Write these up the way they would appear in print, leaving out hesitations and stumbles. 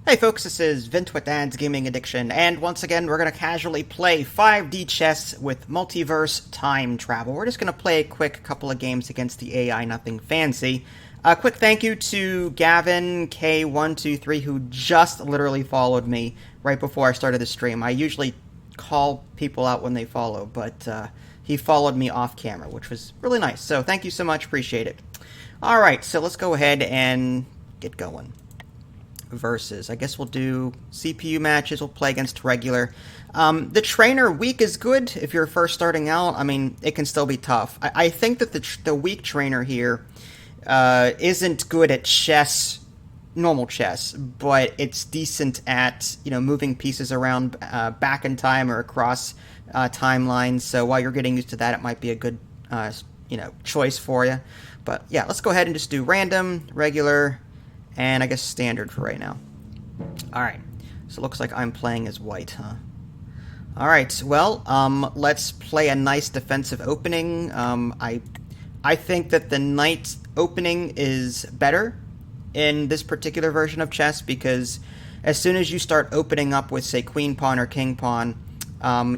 Hey folks, this is Vint with Dad's Gaming Addiction, and once again we're going to casually play 5D chess with Multiverse Time Travel. We're just going to play a quick couple of games against the AI, nothing fancy. A quick thank you to Gavin K123, who just literally followed me right before I started the stream. I usually call people out when they follow, but he followed me off camera, which was really nice. So thank you so much, appreciate it. Alright, so let's go ahead and get going. Versus. I guess we'll do CPU matches. We'll play against regular. The trainer weak is good if you're first starting out. I mean, it can still be tough. I think that the weak trainer here isn't good at chess, normal chess, but it's decent at, you know, moving pieces around back in time or across timelines. So while you're getting used to that, it might be a good, you know, choice for you. But yeah, let's go ahead and just do random, regular, and I guess standard for right now. Alright, so it looks like I'm playing as white, huh? Alright, well, let's play a nice defensive opening. I think that the knight opening is better in this particular version of chess because as soon as you start opening up with, say, queen pawn or king pawn,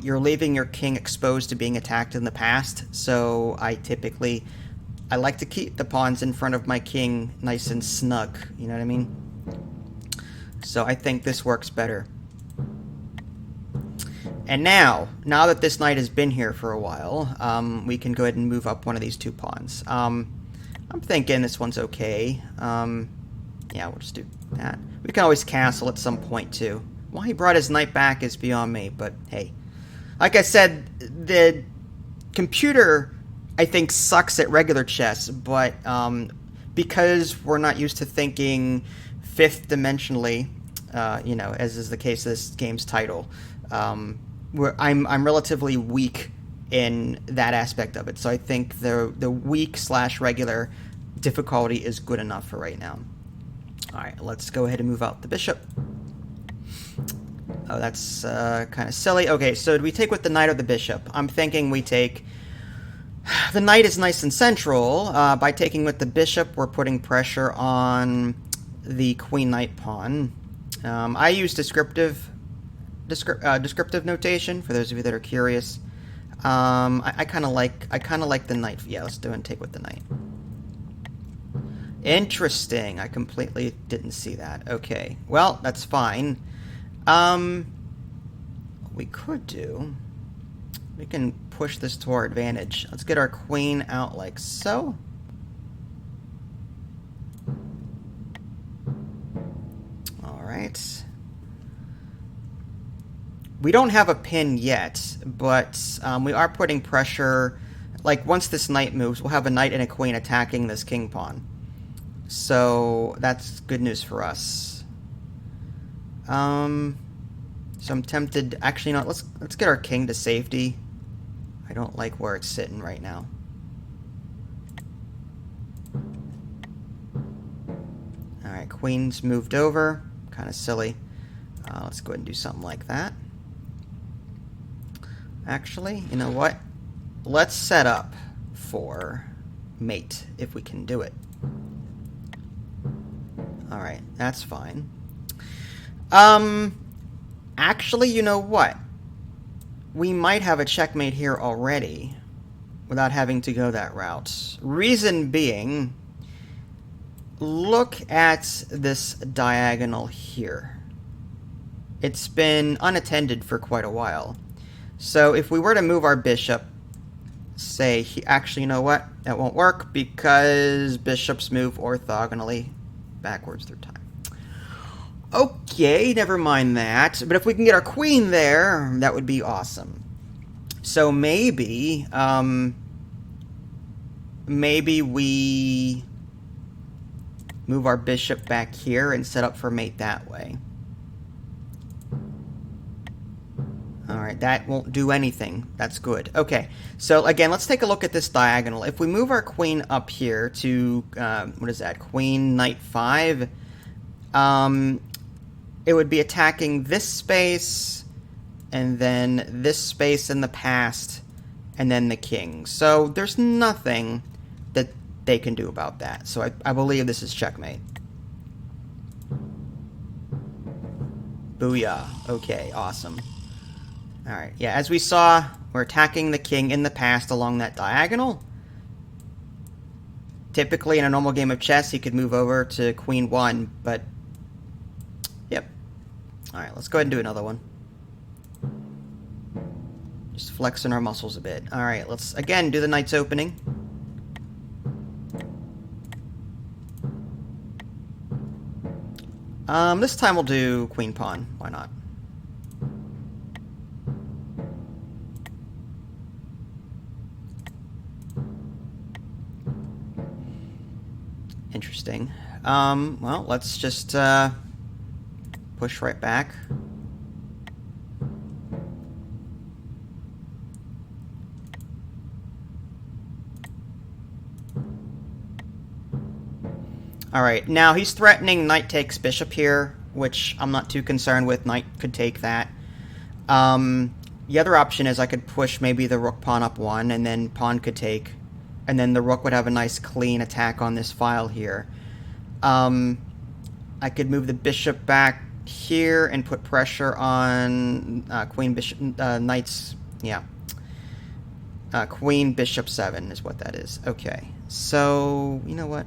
you're leaving your king exposed to being attacked in the past, so I like to keep the pawns in front of my king nice and snug, you know what I mean? So I think this works better. And now that this knight has been here for a while, we can go ahead and move up one of these two pawns. I'm thinking this one's okay. Yeah, we'll just do that. We can always castle at some point too. Why he brought his knight back is beyond me, but hey. Like I said, the computer, I think, sucks at regular chess, but because we're not used to thinking fifth dimensionally, you know, as is the case of this game's title, I'm relatively weak in that aspect of it. So I think the weak / regular difficulty is good enough for right now. All right, let's go ahead and move out the bishop. Oh, that's kind of silly. Okay, so do we take with the knight or the bishop? I'm thinking we take. The knight is nice and central. By taking with the bishop, we're putting pressure on the queen-knight pawn. I use descriptive notation for those of you that are curious. I kind of like the knight. Yeah, let's do it and take with the knight. Interesting. I completely didn't see that. Okay. Well, that's fine. What we could do. We can push this to our advantage. Let's get our queen out like so. Alright. We don't have a pin yet, but we are putting pressure. Like, once this knight moves, we'll have a knight and a queen attacking this king pawn. So, that's good news for us. So I'm tempted. Actually, no, let's get our king to safety. I don't like where it's sitting right now. Alright, queen's moved over. Kind of silly. Let's go ahead and do something like that. Actually, you know what? Let's set up for mate, if we can do it. Alright, that's fine. Actually, you know what? We might have a checkmate here already without having to go that route. Reason being, look at this diagonal here. It's been unattended for quite a while. So if we were to move our bishop, say, actually, you know what? That won't work because bishops move orthogonally backwards through time. Okay, never mind that. But if we can get our queen there, that would be awesome. So maybe, maybe we move our bishop back here and set up for mate that way. Alright, that won't do anything. That's good. Okay, so again, let's take a look at this diagonal. If we move our queen up here to, what is that, queen, knight 5, it would be attacking this space, and then this space in the past, and then the king. So there's nothing that they can do about that. So I believe this is checkmate. Booyah. Okay, awesome. Alright, yeah, as we saw, we're attacking the king in the past along that diagonal. Typically, in a normal game of chess, he could move over to queen 1, but... Yep. Alright, let's go ahead and do another one. Just flexing our muscles a bit. Alright, let's, again, do the knight's opening. This time we'll do queen pawn. Why not? Interesting. Well, let's just push right back. Alright, now he's threatening knight takes bishop here, which I'm not too concerned with. Knight could take that. The other option is I could push maybe the rook pawn up 1, and then pawn could take, and then the rook would have a nice clean attack on this file here. I could move the bishop back here and put pressure on queen bishop knights. Yeah, queen bishop 7 is what that is. Okay, so you know what?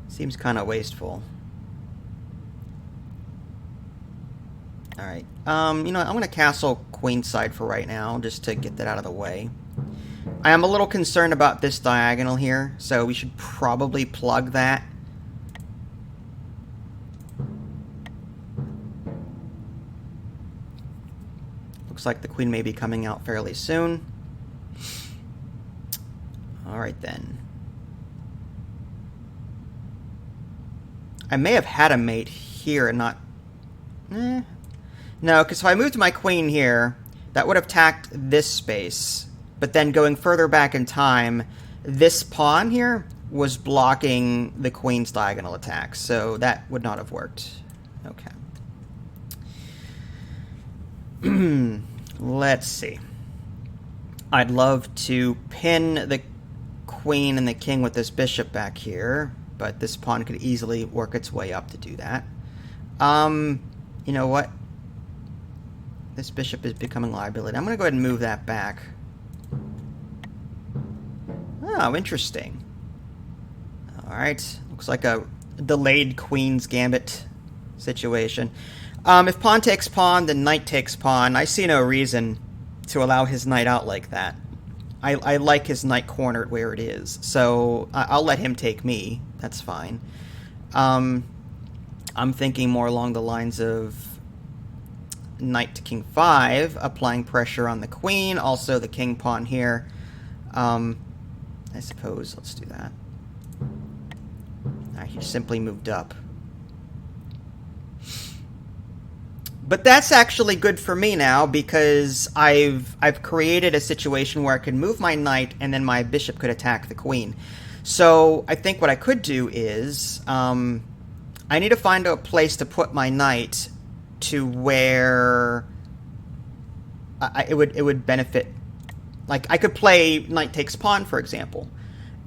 Seems kind of wasteful. Alright, you know, I'm going to castle queenside for right now, just to get that out of the way. I am a little concerned about this diagonal here, so we should probably plug that. Looks like the queen may be coming out fairly soon. Alright then. I may have had a mate here and not... No, because if I moved my queen here, that would have attacked this space. But then going further back in time, this pawn here was blocking the queen's diagonal attack. So that would not have worked. Okay. Let's see. I'd love to pin the queen and the king with this bishop back here, but this pawn could easily work its way up to do that. You know what? This bishop is becoming a liability. I'm going to go ahead and move that back. Oh, interesting. Alright. Looks like a delayed queen's gambit situation. If pawn takes pawn, then knight takes pawn. I see no reason to allow his knight out like that. I like his knight cornered where it is, so I'll let him take me. That's fine. I'm thinking more along the lines of knight to king 5, applying pressure on the queen, also the king pawn here. I suppose let's do that. He simply moved up. But that's actually good for me now, because I've created a situation where I could move my knight and then my bishop could attack the queen. So I think what I could do is I need to find a place to put my knight to where it would benefit. Like, I could play knight takes pawn, for example.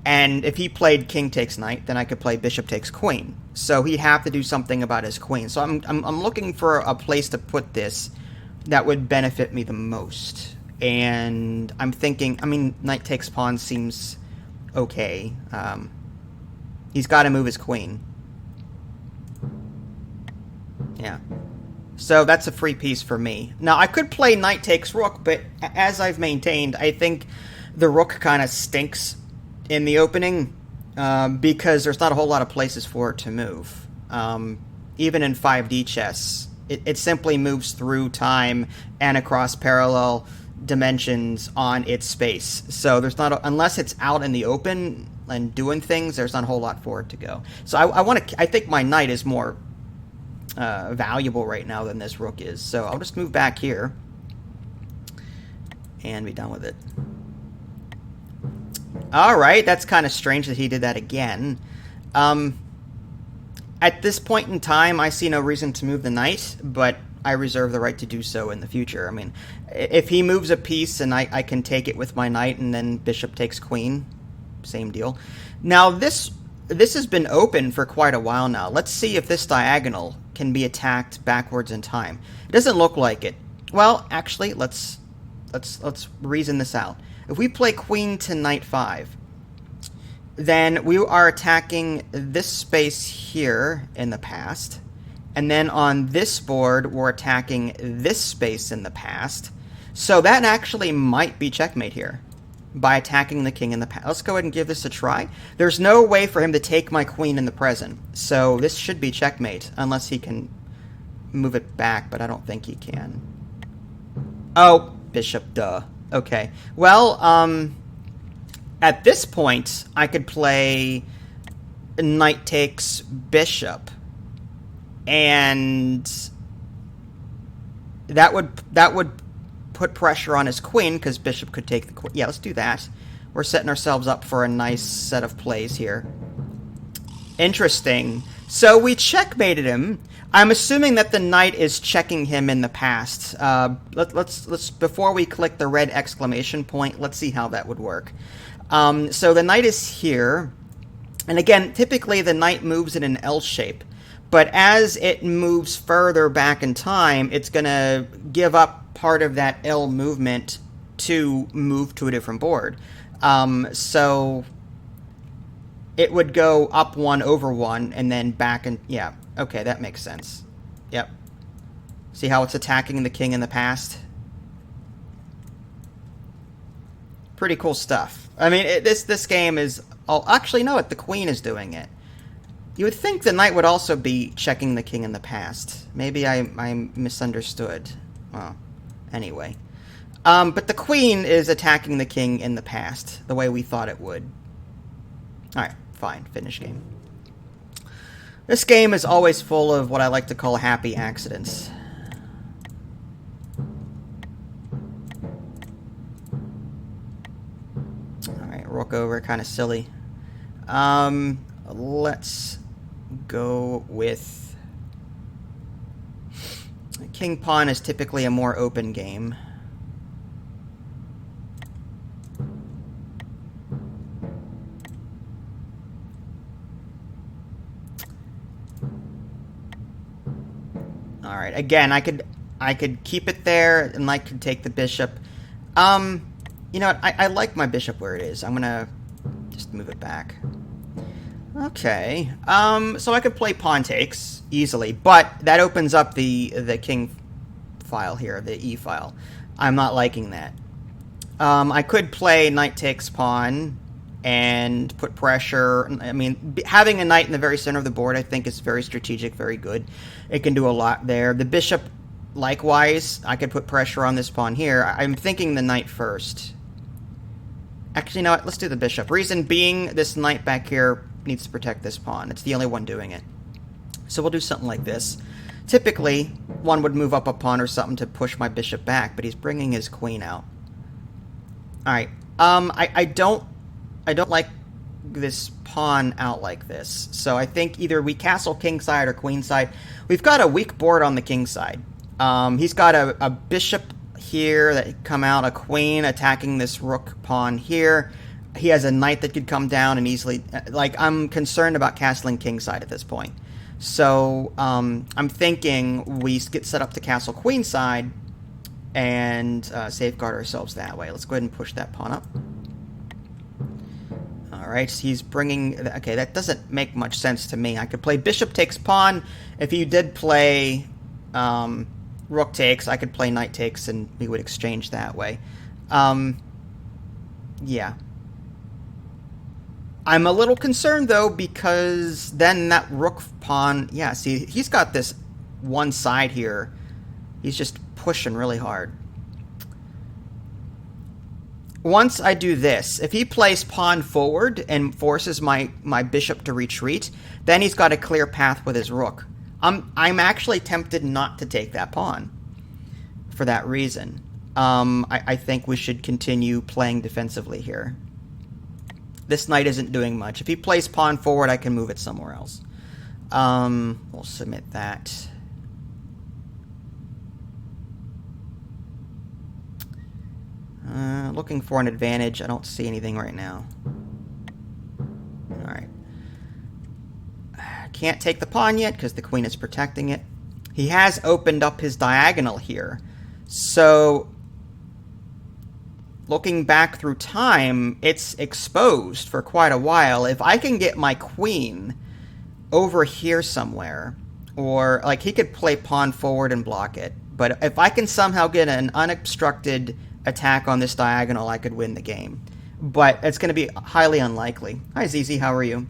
And if he played king takes knight, then I could play bishop takes queen. So he'd have to do something about his queen. So I'm looking for a place to put this that would benefit me the most. And I'm thinking, I mean, knight takes pawn seems okay. He's got to move his queen. Yeah. So that's a free piece for me. Now, I could play knight takes rook, but as I've maintained, I think the rook kind of stinks in the opening because there's not a whole lot of places for it to move. Even in 5D chess, it simply moves through time and across parallel dimensions on its space. So there's not, unless it's out in the open and doing things, there's not a whole lot for it to go. So I think my knight is more valuable right now than this rook is. So I'll just move back here and be done with it. Alright, that's kind of strange that he did that again. At this point in time, I see no reason to move the knight, but I reserve the right to do so in the future. I mean, if he moves a piece and I can take it with my knight and then bishop takes queen, same deal. Now, this has been open for quite a while now. Let's see if this diagonal can be attacked backwards in time. It doesn't look like it. Well, actually, let's reason this out. If we play queen to knight 5, then we are attacking this space here in the past, and then on this board we're attacking this space in the past. So that actually might be checkmate here by attacking the king in the past. Let's go ahead and give this a try. There's no way for him to take my queen in the present, so this should be checkmate, unless he can move it back, but I don't think he can. Oh, bishop, duh. Okay. Well, at this point, I could play knight takes bishop, and that would put pressure on his queen, because bishop could take the queen. Yeah, let's do that. We're setting ourselves up for a nice set of plays here. Interesting. So we checkmated him. I'm assuming that the knight is checking him in the past. Let's before we click the red exclamation point, let's see how that would work. So the knight is here, and again, typically the knight moves in an L shape, but as it moves further back in time, it's going to give up part of that L movement to move to a different board. So it would go up 1 over 1 and then back, and yeah, okay, that makes sense. Yep. See how it's attacking the king in the past? Pretty cool stuff. I mean, this game is... Oh, actually, no, the queen is doing it. You would think the knight would also be checking the king in the past. Maybe I misunderstood. Well, anyway. But the queen is attacking the king in the past, the way we thought it would. Alright, fine. Finish game. This game is always full of what I like to call happy accidents. Alright, rook over, kind of silly. Let's go with... King pawn is typically a more open game. Alright, again, I could keep it there, and I could take the bishop. You know what, I like my bishop where it is. I'm gonna just move it back. Okay, so I could play pawn takes easily, but that opens up the king file here, the E file. I'm not liking that. I could play knight takes pawn and put pressure. I mean, having a knight in the very center of the board, I think, is very strategic, very good. It can do a lot there. The bishop, likewise, I could put pressure on this pawn here. I'm thinking the knight first. Actually, you know what? Let's do the bishop. Reason being, this knight back here needs to protect this pawn. It's the only one doing it. So we'll do something like this. Typically, one would move up a pawn or something to push my bishop back, but he's bringing his queen out. Alright. I don't like this pawn out like this. So I think either we castle king side or queen side. We've got a weak board on the king side. He's got a bishop here that could come out, a queen attacking this rook pawn here. He has a knight that could come down and easily... Like, I'm concerned about castling king side at this point. So, I'm thinking we get set up to castle queen side and safeguard ourselves that way. Let's go ahead and push that pawn up. Alright, he's bringing... Okay, that doesn't make much sense to me. I could play bishop takes pawn. If you did play rook takes, I could play knight takes, and we would exchange that way. Yeah. I'm a little concerned, though, because then that rook pawn... Yeah, see, he's got this one side here. He's just pushing really hard. Once I do this, if he plays pawn forward and forces my bishop to retreat, then he's got a clear path with his rook. I'm actually tempted not to take that pawn for that reason. I think we should continue playing defensively here. This knight isn't doing much. If he plays pawn forward, I can move it somewhere else. We'll submit that. Looking for an advantage. I don't see anything right now. Alright. can't take the pawn yet because the queen is protecting it. He has opened up his diagonal here. So, looking back through time, it's exposed for quite a while. If I can get my queen over here somewhere, or, like, he could play pawn forward and block it. But if I can somehow get an unobstructed attack on this diagonal, I could win the game. But it's going to be highly unlikely. Hi, ZZ, how are you?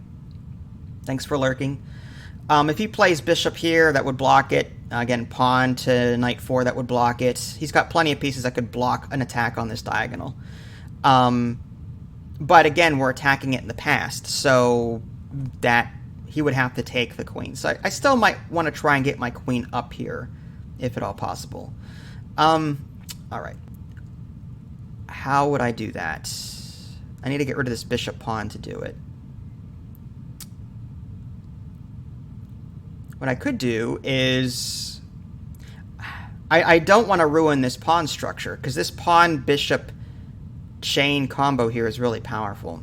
Thanks for lurking. If he plays bishop here, that would block it. Again, pawn to knight 4, that would block it. He's got plenty of pieces that could block an attack on this diagonal. But again, we're attacking it in the past, so that he would have to take the queen. So I still might want to try and get my queen up here, if at all possible. All right. How would I do that? I need to get rid of this bishop pawn to do it. What I could do is... I don't want to ruin this pawn structure, because this pawn-bishop chain combo here is really powerful.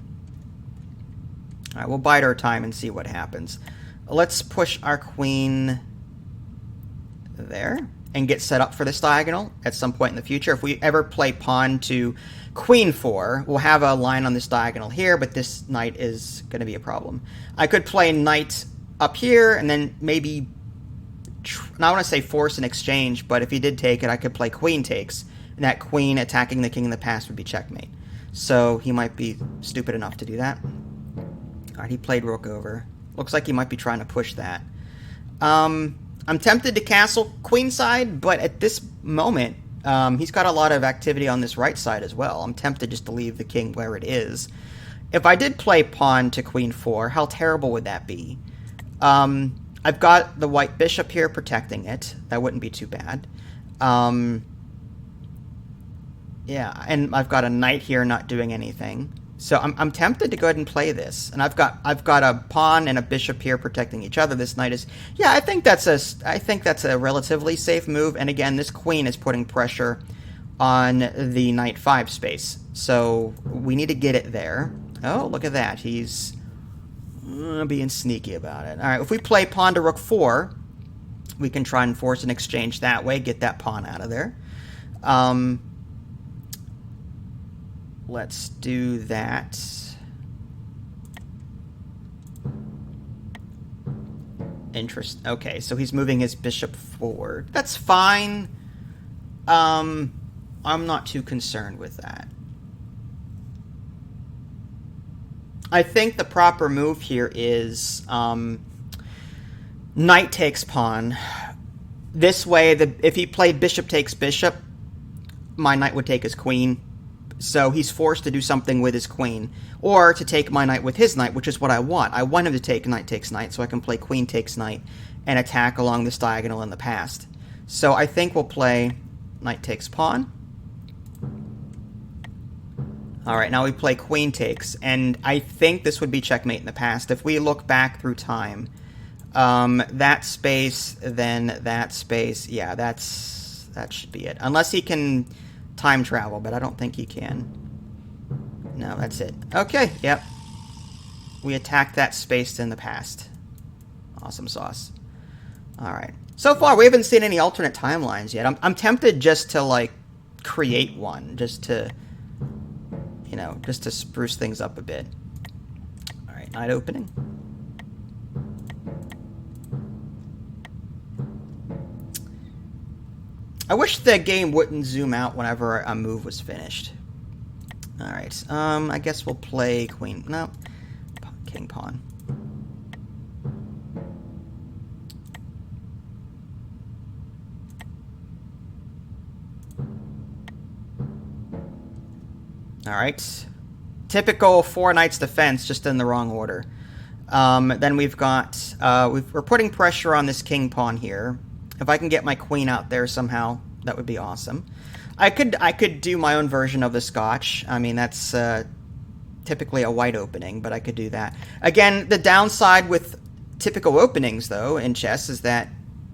All right, we'll bide our time and see what happens. Let's push our queen there and get set up for this diagonal at some point in the future. If we ever play pawn to queen 4, we'll have a line on this diagonal here, but this knight is going to be a problem. I could play knight up here and then maybe, I want to say force an exchange, but if he did take it, I could play queen takes, and that queen attacking the king in the past would be checkmate. So he might be stupid enough to do that. Alright, he played rook over. Looks like he might be trying to push that. I'm tempted to castle queenside, but at this moment, he's got a lot of activity on this right side as well. I'm tempted just to leave the king where it is. If I did play pawn to queen 4, how terrible would that be? I've got the white bishop here protecting it. That wouldn't be too bad. Yeah, and I've got a knight here not doing anything. So I'm tempted to go ahead and play this, and I've got a pawn and a bishop here protecting each other. This knight is, yeah, I think that's a relatively safe move. And again, this queen is putting pressure on the knight 5 space, so we need to get it there. Oh, look at that, he's being sneaky about it. All right, if we play pawn to rook 4, we can try and force an exchange that way, get that pawn out of there. Let's do that. Okay, so he's moving his bishop forward. That's fine. I'm not too concerned with that. I think the proper move here is knight takes pawn. This way, if he played bishop takes bishop, my knight would take his queen. So he's forced to do something with his queen, or to take my knight with his knight, which is what I want. I want him to take knight takes knight, so I can play queen takes knight and attack along this diagonal in the past. So I think we'll play knight takes pawn. Alright, now we play queen takes, and I think this would be checkmate in the past. If we look back through time, that space, then that space, yeah, that should be it. Unless he can time travel, but I don't think he can. No, that's it. Okay, yep. We attacked that space in the past. Awesome sauce. Alright. So far, we haven't seen any alternate timelines yet. I'm tempted just to, like, create one. Just to, you know, just to spruce things up a bit. Alright, knight opening. I wish the game wouldn't zoom out whenever a move was finished. Alright, I guess we'll play queen. No, king pawn. Alright. Typical 4 knights defense, just in the wrong order. Then we've got... we're putting pressure on this king pawn here. If I can get my queen out there somehow, that would be awesome. I could do my own version of the Scotch. I mean, that's typically a white opening, but I could do that. Again, the downside with typical openings, though, in chess is that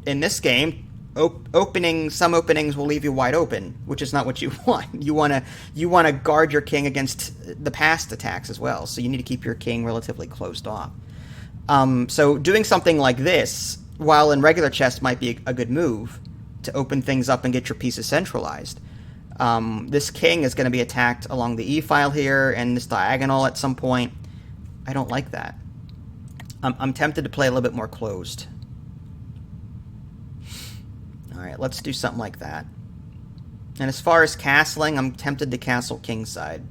in this game, some openings will leave you wide open, which is not what you want. You want to guard your king against the past attacks as well, so you need to keep your king relatively closed off. So doing something like this, while in regular chess might be a good move to open things up and get your pieces centralized, this king is going to be attacked along the e-file here and this diagonal at some point. I don't like that. I'm tempted to play a little bit more closed. Alright, let's do something like that. And as far as castling, I'm tempted to castle kingside.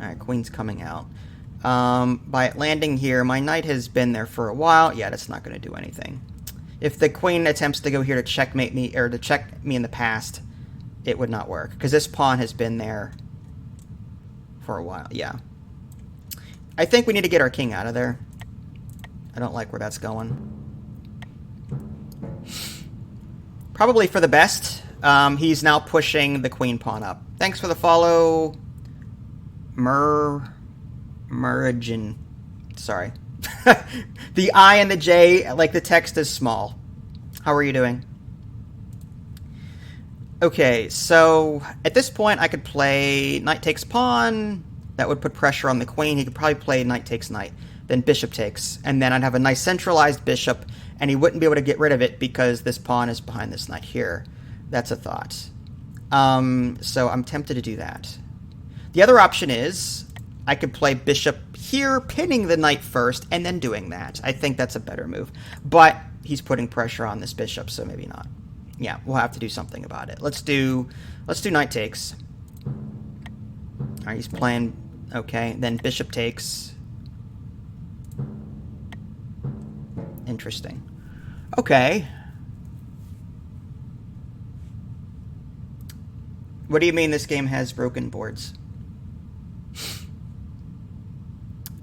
Alright, queen's coming out. By landing here, my knight has been there for a while. Yeah, that's not going to do anything. If the queen attempts to go here to checkmate me, or to check me in the past, it would not work. Because this pawn has been there for a while. Yeah. I think we need to get our king out of there. I don't like where that's going. Probably for the best. He's now pushing the queen pawn up. Thanks for the follow, Murrigan. Sorry. The I and the J, like the text is small. How are you doing? Okay, so at this point I could play knight takes pawn. That would put pressure on the queen. He could probably play knight takes knight. Then bishop takes. And then I'd have a nice centralized bishop, and he wouldn't be able to get rid of it because this pawn is behind this knight here. That's a thought. So I'm tempted to do that. The other option is I could play bishop here, pinning the knight first, and then doing that. I think that's a better move. But he's putting pressure on this bishop, so maybe not. Yeah, we'll have to do something about it. Let's do knight takes. All right, he's playing. Okay, then bishop takes. Interesting. Okay. What do you mean this game has broken boards?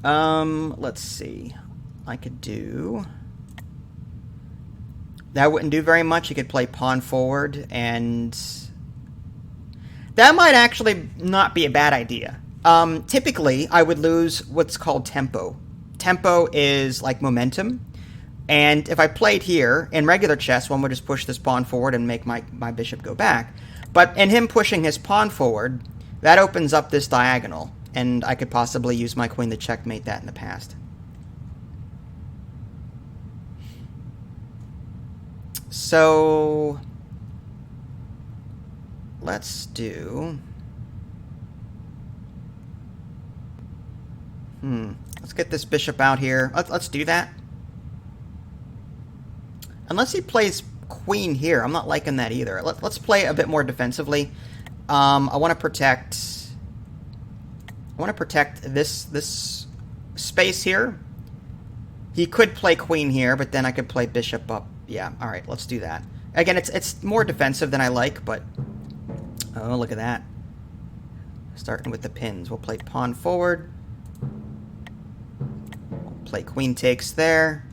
Let's see. I could do... That wouldn't do very much. You could play pawn forward, and... That might actually not be a bad idea. Typically, I would lose what's called tempo. Tempo is like momentum. And if I played here, in regular chess, one would just push this pawn forward and make my bishop go back. But in him pushing his pawn forward, that opens up this diagonal. And I could possibly use my queen to checkmate that in the past. So... let's do... Let's get this bishop out here. Let's do that. Unless he plays queen here. I'm not liking that either. Let's play a bit more defensively. I want to protect this space here. He could play queen here, but then I could play bishop up. Yeah, all right, let's do that. Again, it's more defensive than I like, but... Oh, look at that. Starting with the pins. We'll play pawn forward. We'll play queen takes there.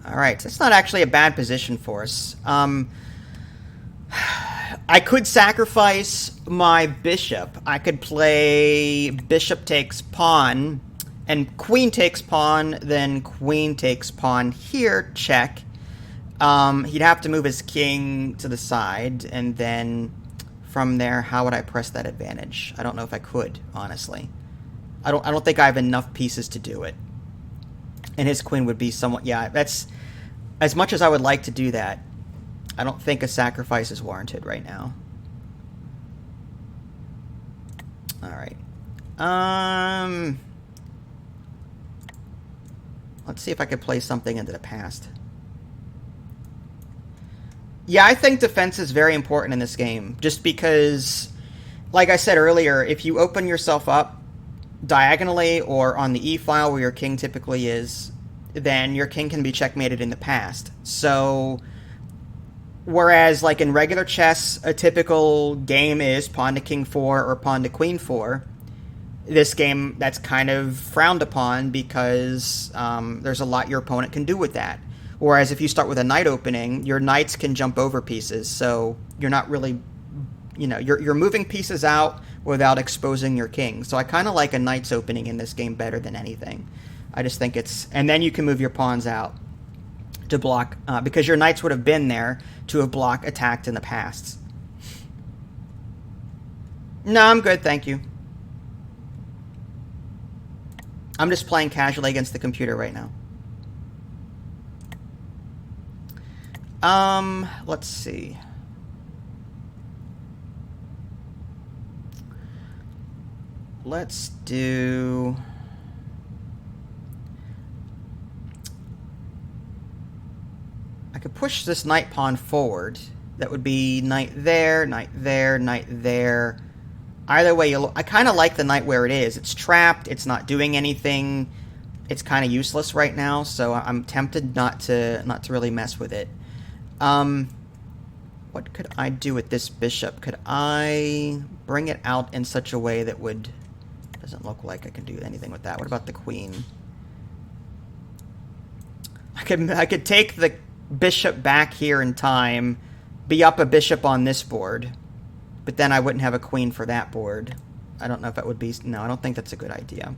Alright, so it's not actually a bad position for us. I could sacrifice my bishop. I could play bishop takes pawn, and queen takes pawn, then queen takes pawn here, check. He'd have to move his king to the side, and then from there, how would I press that advantage? I don't know if I could, honestly. I don't think I have enough pieces to do it. And his queen would be somewhat... Yeah, that's... As much as I would like to do that, I don't think a sacrifice is warranted right now. Alright. Let's see if I could play something into the past. Yeah, I think defense is very important in this game. Just because, like I said earlier, if you open yourself up diagonally or on the e-file where your king typically is, then your king can be checkmated in the past. So, whereas like in regular chess, a typical game is pawn to king 4 or pawn to queen 4, this game, that's kind of frowned upon because there's a lot your opponent can do with that. Whereas if you start with a knight opening, your knights can jump over pieces, so you're not really, you know, you're moving pieces out without exposing your king. So I kind of like a knight's opening in this game better than anything. I just think it's... And then you can move your pawns out to block, because your knights would have been there to have blocked attacked in the past. No, I'm good, thank you. I'm just playing casually against the computer right now. Let's see. Let's do... I could push this knight pawn forward. That would be knight there, knight there, knight there. Either way, I kind of like the knight where it is. It's trapped. It's not doing anything. It's kind of useless right now, so I'm tempted not to really mess with it. What could I do with this bishop? Could I bring it out in such a way that would... Doesn't look like I can do anything with that. What about the queen? I could take the bishop back here in time, be up a bishop on this board, but then I wouldn't have a queen for that board. I don't know if that would be... No, I don't think that's a good idea.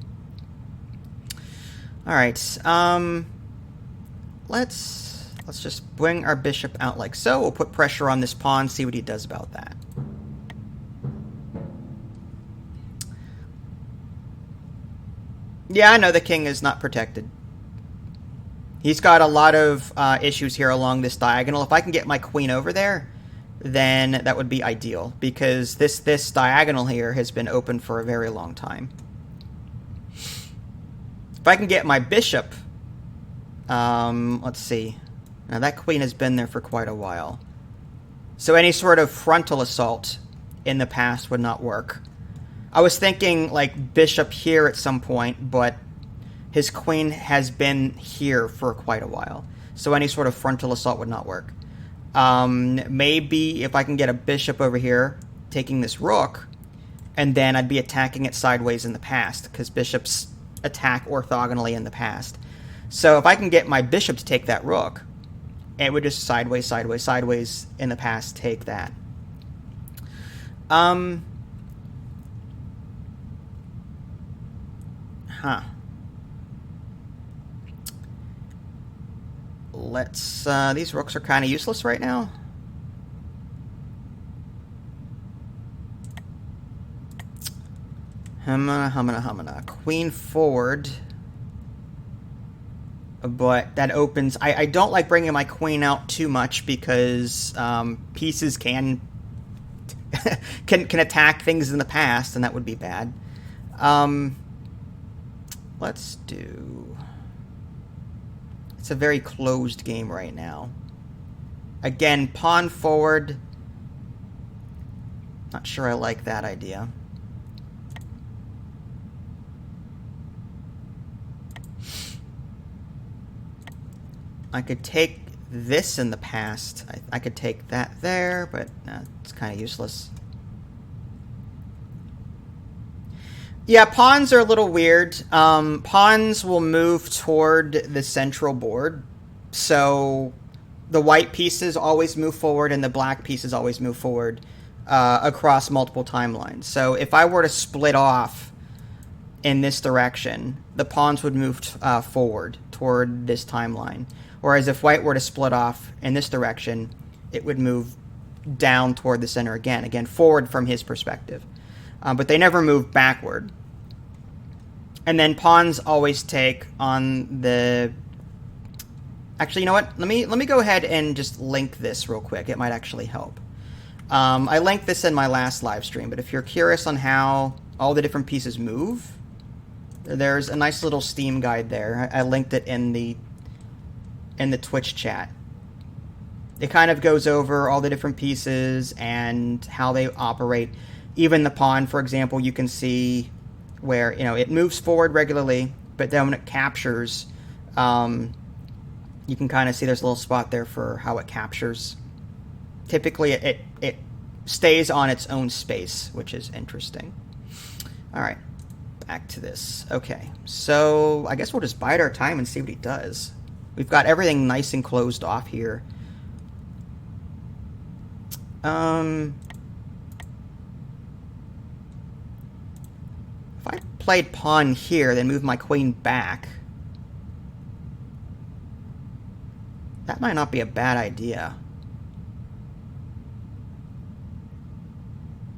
Alright, let's just bring our bishop out like so. We'll put pressure on this pawn, see what he does about that. Yeah, I know the king is not protected. He's got a lot of issues here along this diagonal. If I can get my queen over there, then that would be ideal, because this diagonal here has been open for a very long time. If I can get my bishop, let's see. Now that queen has been there for quite a while. So any sort of frontal assault in the past would not work. I was thinking like bishop here at some point, but his queen has been here for quite a while. So any sort of frontal assault would not work. Maybe if I can get a bishop over here, taking this rook, and then I'd be attacking it sideways in the past, because bishops attack orthogonally in the past. So if I can get my bishop to take that rook, it would just sideways, sideways, sideways in the past take that. Let's, these rooks are kind of useless right now. Humana. Queen forward. But that opens... I don't like bringing my queen out too much, because pieces can attack things in the past, and that would be bad. Let's do... It's a very closed game right now. Again, pawn forward. Not sure I like that idea. I could take this in the past. I could take that there, but it's kind of useless. Yeah, pawns are a little weird. Pawns will move toward the central board. So the white pieces always move forward and the black pieces always move forward across multiple timelines. So if I were to split off in this direction, the pawns would move forward toward this timeline. Whereas if white were to split off in this direction, it would move down toward the center again. Again, forward from his perspective. But they never move backward. And then pawns always take on the... Actually, you know what? Let me go ahead and just link this real quick. It might actually help. I linked this in my last live stream, but if you're curious on how all the different pieces move, there's a nice little Steam guide there. I linked it in the Twitch chat. It kind of goes over all the different pieces and how they operate. Even the pawn, for example, you can see where, you know, it moves forward regularly, but then when it captures, you can kind of see there's a little spot there for how it captures. Typically, it stays on its own space, which is interesting. All right, back to this. Okay, so I guess we'll just bide our time and see what he does. We've got everything nice and closed off here. If I played pawn here, then move my queen back, that might not be a bad idea.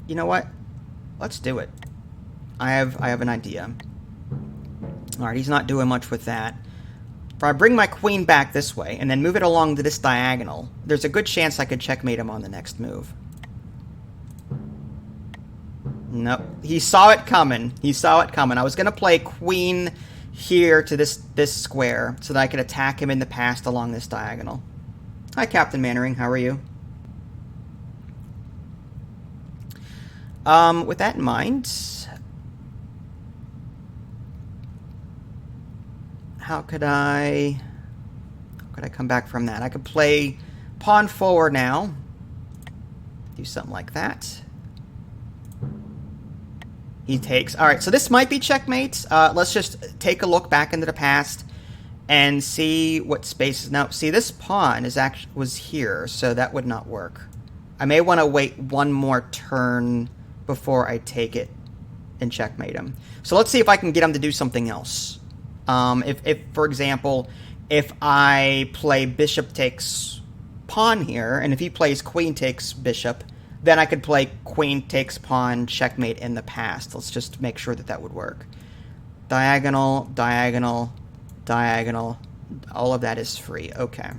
You know what? Let's do it. I have an idea. Alright, he's not doing much with that. If I bring my queen back this way, and then move it along to this diagonal, there's a good chance I could checkmate him on the next move. Nope. He saw it coming. He saw it coming. I was going to play queen here to this square so that I could attack him in the past along this diagonal. Hi, Captain Mannering. How are you? With that in mind, how could I come back from that? I could play pawn forward now. Do something like that. He takes. All right, so this might be checkmate. Let's just take a look back into the past and see what spaces. Now, see, this pawn was here, so that would not work. I may want to wait one more turn before I take it and checkmate him. So let's see if I can get him to do something else. If for example, if I play bishop takes pawn here, and if he plays queen takes bishop, then I could play queen takes pawn checkmate in the past. Let's just make sure that that would work. Diagonal, diagonal, diagonal. All of that is free. Okay.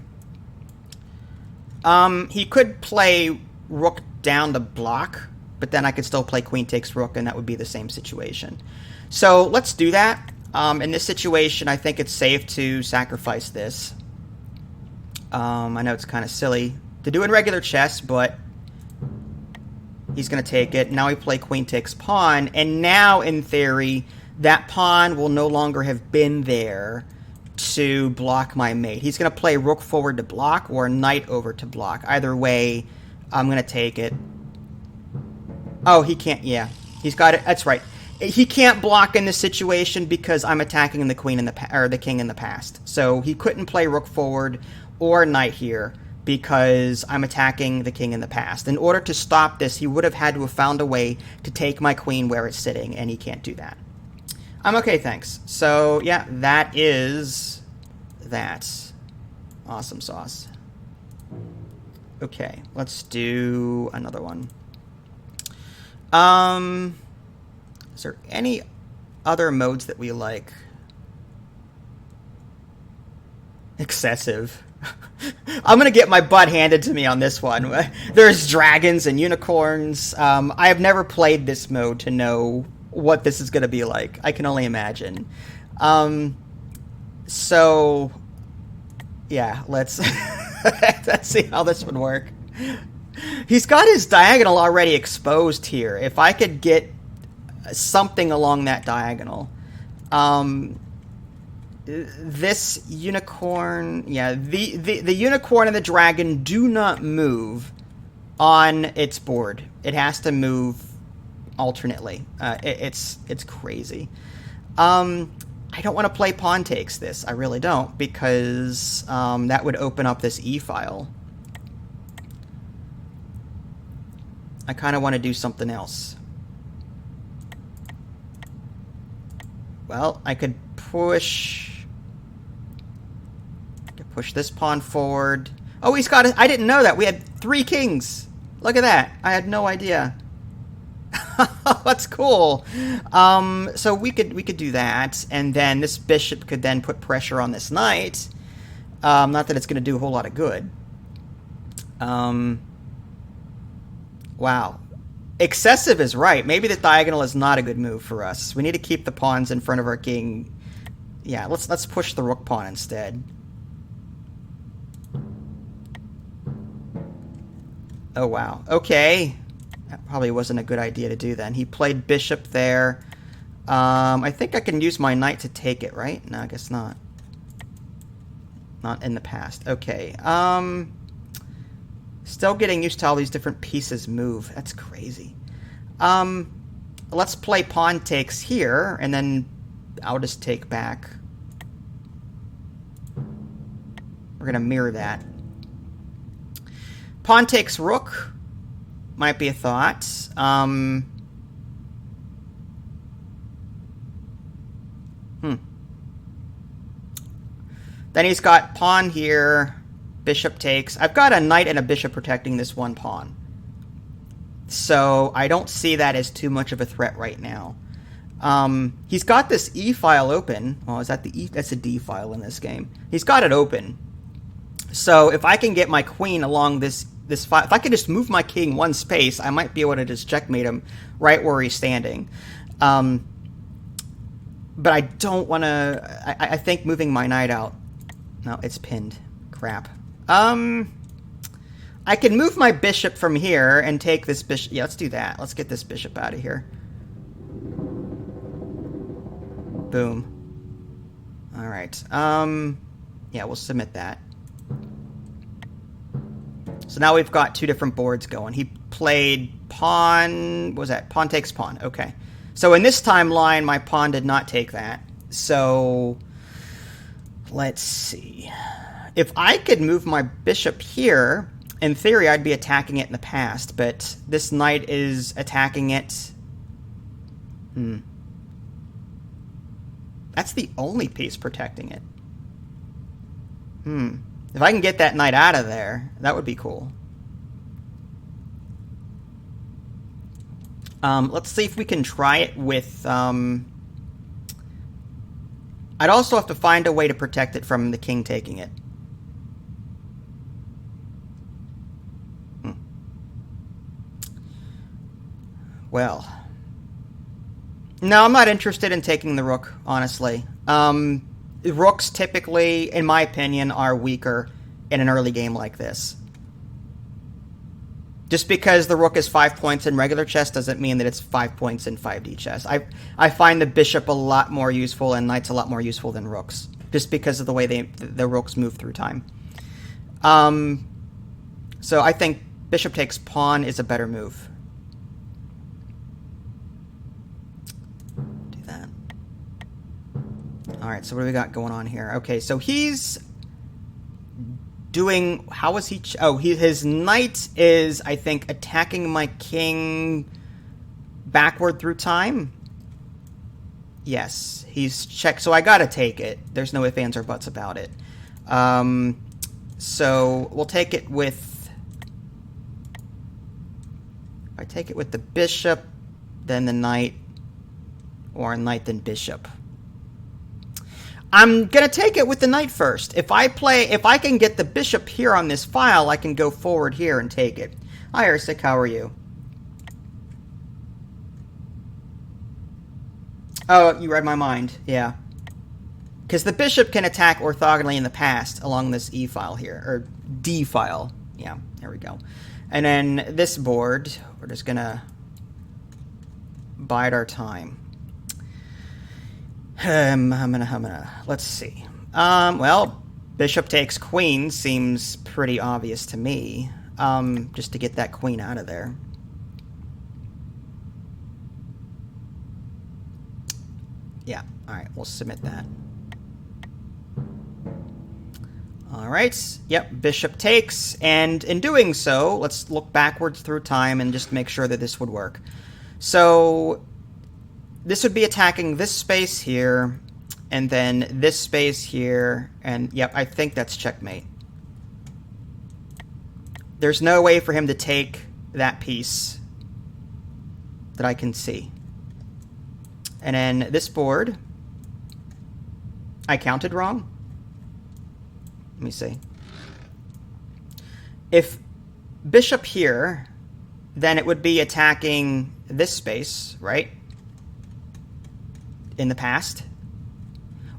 He could play rook down to block, but then I could still play queen takes rook, and that would be the same situation. So let's do that. In this situation, I think it's safe to sacrifice this. I know it's kind of silly to do in regular chess, but he's going to take it. Now we play queen takes pawn, and now, in theory, that pawn will no longer have been there to block my mate. He's going to play rook forward to block or knight over to block. Either way, I'm going to take it. Oh, he can't. Yeah, he's got it. That's right. He can't block in this situation because I'm attacking the queen in the king in the past. So he couldn't play rook forward or knight here because I'm attacking the king in the past. In order to stop this, he would have had to have found a way to take my queen where it's sitting, and he can't do that. I'm okay, thanks. So, yeah, that is that. Awesome sauce. Okay, let's do another one. Is there any other modes that we like? Excessive. I'm going to get my butt handed to me on this one. There's dragons and unicorns. I have never played this mode to know what this is going to be like. I can only imagine. So, yeah, let's see how this would work. He's got his diagonal already exposed here. If I could get something along that diagonal. This unicorn, yeah, the unicorn and the dragon do not move on its board. It has to move alternately. It's crazy. I don't want to play pawn takes this. I really don't, because that would open up this e-file. I kind of want to do something else. Well, I could push this pawn forward. Oh, he's got it. I didn't know that. We had 3 kings. Look at that. I had no idea. That's cool. So we could do that, and then this bishop could then put pressure on this knight. Not that it's going to do a whole lot of good. Wow. Excessive is right. Maybe the diagonal is not a good move for us. We need to keep the pawns in front of our king. Yeah, let's push the rook pawn instead. Oh, wow. Okay. That probably wasn't a good idea to do then. He played bishop there. I think I can use my knight to take it, right? No, I guess not. Not in the past. Okay. Still getting used to how these different pieces move. That's crazy. Let's play pawn takes here, and then I'll just take back. We're going to mirror that. Pawn takes rook. Might be a thought. Then he's got pawn here. Bishop takes. I've got a knight and a bishop protecting this one pawn. So I don't see that as too much of a threat right now. He's got this E file open. Oh, is that the E? That's a D file in this game. He's got it open. So if I can get my queen along this file, if I could just move my king one space, I might be able to just checkmate him right where he's standing. But I don't want to... I think moving my knight out... No, it's pinned. Crap. I can move my bishop from here and take this bishop... Yeah, let's do that. Let's get this bishop out of here. Boom. Alright. Yeah, we'll submit that. So now we've got two different boards going. He played pawn... What was that? Pawn takes pawn. Okay. So in this timeline, my pawn did not take that. So... Let's see. If I could move my bishop here, in theory I'd be attacking it in the past, but this knight is attacking it... That's the only piece protecting it. If I can get that knight out of there, that would be cool. Let's see if we can try it with... I'd also have to find a way to protect it from the king taking it. Well... No, I'm not interested in taking the rook, honestly. Rooks typically, in my opinion, are weaker in an early game like this. Just because the rook is 5 points in regular chess doesn't mean that it's 5 points in 5D chess. I find the bishop a lot more useful and knights a lot more useful than rooks, just because of the way the rooks move through time. So I think bishop takes pawn is a better move. Alright, so what do we got going on here? Okay, so he's doing... How is he... his knight is, I think, attacking my king backward through time? Yes, he's checked. So I gotta take it. There's no ifs, ands, or buts about it. So we'll take it with... I take it with the bishop, then the knight, or knight then bishop. I'm going to take it with the knight first. If I can get the bishop here on this file, I can go forward here and take it. Hi, Ersic, how are you? Oh, you read my mind. Yeah. Because the bishop can attack orthogonally in the past along this E file here, or D file. Yeah, there we go. And then this board, we're just going to bide our time. Let's see. Well, bishop takes queen seems pretty obvious to me. Just to get that queen out of there. Yeah, alright, we'll submit that. Alright, yep, bishop takes, and in doing so, let's look backwards through time and just make sure that this would work. So... this would be attacking this space here, and then this space here, and yep, I think that's checkmate. There's no way for him to take that piece that I can see. And then this board, I counted wrong. Let me see. If bishop here, then it would be attacking this space, right? In the past?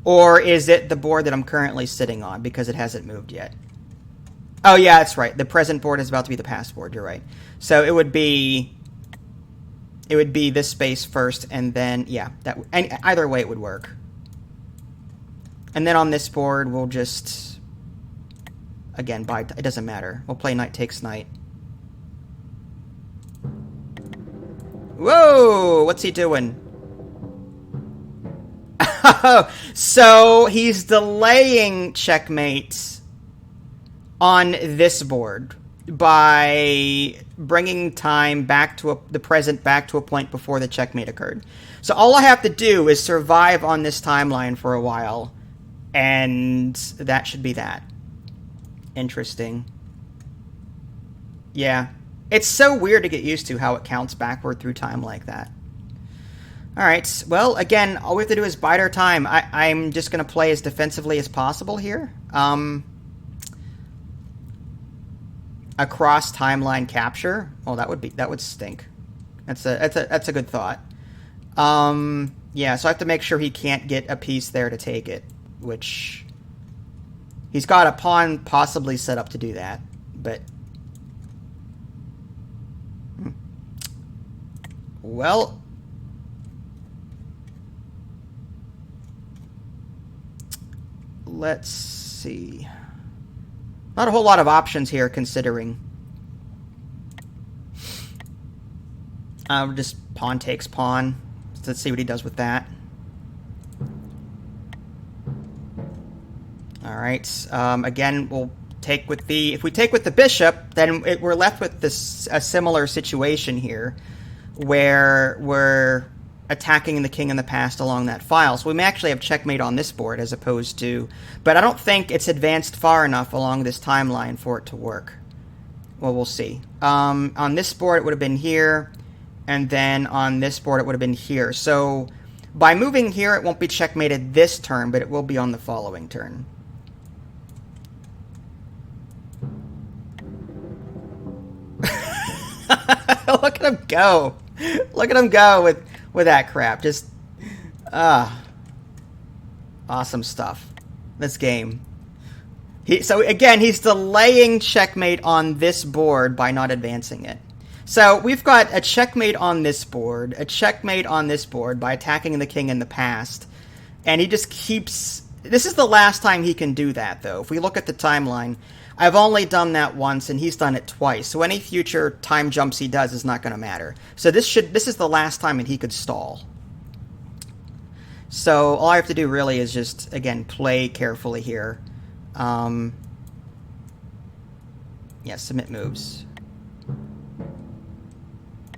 Or is it the board that I'm currently sitting on because it hasn't moved yet? Oh yeah, that's right. The present board is about to be the past board, you're right. So it would be this space first and then yeah, and either way it would work. And then on this board we'll just again it doesn't matter. We'll play knight takes knight. Whoa, what's he doing? So he's delaying checkmate on this board by bringing time back to the present back to a point before the checkmate occurred. So all I have to do is survive on this timeline for a while, and that should be that. Interesting. Yeah. It's so weird to get used to how it counts backward through time like that. Alright, well, again, all we have to do is bide our time. I'm just going to play as defensively as possible here. Across timeline capture. Oh, that would stink. That's a good thought. Yeah, so I have to make sure he can't get a piece there to take it, which he's got a pawn possibly set up to do that, but well, let's see. Not a whole lot of options here, considering. Just pawn takes pawn. Let's see what he does with that. All right. Again, we'll take with the... If we take with the bishop, then we're left with a similar situation here, where we're attacking the king in the past along that file. So we may actually have checkmate on this board as opposed to... But I don't think it's advanced far enough along this timeline for it to work. Well, we'll see. On this board, it would have been here, and then on this board, it would have been here. So by moving here, it won't be checkmated this turn, but it will be on the following turn. Look at him go. Look at him go with that crap. Just, awesome stuff. This game. So again, he's delaying checkmate on this board by not advancing it. So we've got a checkmate on this board, a checkmate on this board by attacking the king in the past, and he just keeps... This is the last time he can do that, though. If we look at the timeline, I've only done that once, and he's done it twice. So any future time jumps he does is not going to matter. So this is the last time that he could stall. So all I have to do really is just, again, play carefully here. Yeah, submit moves.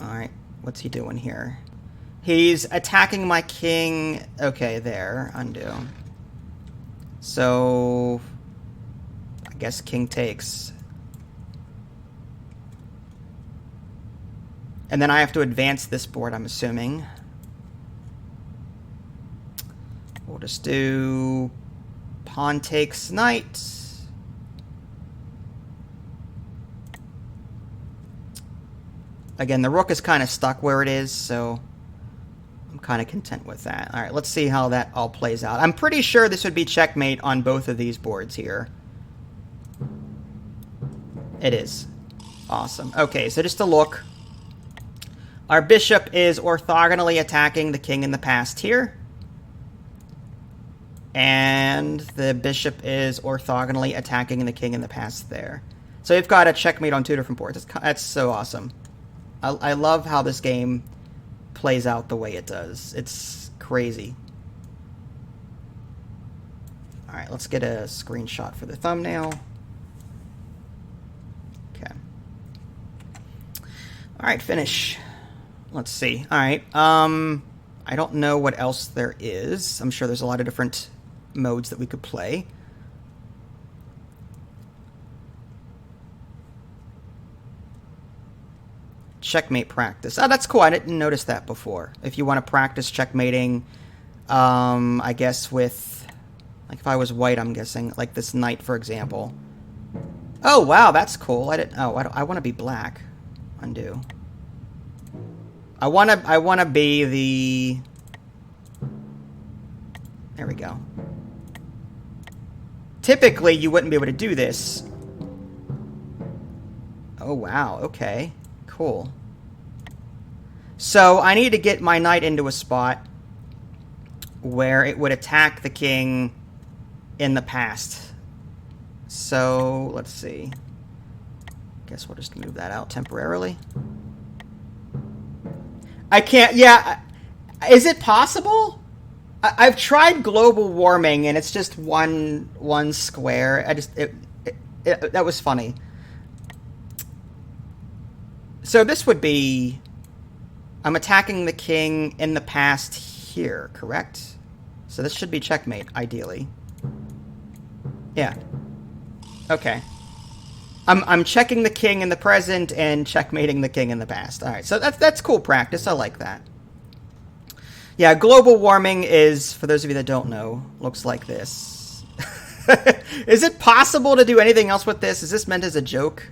Alright, what's he doing here? He's attacking my king. Okay, there. Undo. So I guess king takes. And then I have to advance this board, I'm assuming. We'll just do pawn takes knight. Again, the rook is kind of stuck where it is, so I'm kind of content with that. All right, let's see how that all plays out. I'm pretty sure this would be checkmate on both of these boards here. It is. Awesome. Okay, so just to look. Our bishop is orthogonally attacking the king in the past here. And the bishop is orthogonally attacking the king in the past there. So we've got a checkmate on two different boards. That's so awesome. I love how this game plays out the way it does. It's crazy. Alright, let's get a screenshot for the thumbnail. Okay. Alright, finish. Let's see. Alright, I don't know what else there is. I'm sure there's a lot of different modes that we could play. Checkmate practice. Oh, that's cool. I didn't notice that before. If you want to practice checkmating, I guess with, like if I was white, I'm guessing, like this knight, for example. Oh, wow, that's cool. I didn't, oh, I want to be black. Undo. I want to be the, there we go. Typically, you wouldn't be able to do this. Oh, wow, okay. Cool. So I need to get my knight into a spot where it would attack the king in the past. So let's see. Guess we'll just move that out temporarily. I can't. Yeah, is it possible? I've tried global warming and it's just one square. That was funny. So this would be, I'm attacking the king in the past here, correct? So this should be checkmate, ideally. Yeah. Okay. I'm checking the king in the present and checkmating the king in the past. All right, so that's cool practice. I like that. Yeah, global warming is, for those of you that don't know, looks like this. Is it possible to do anything else with this? Is this meant as a joke?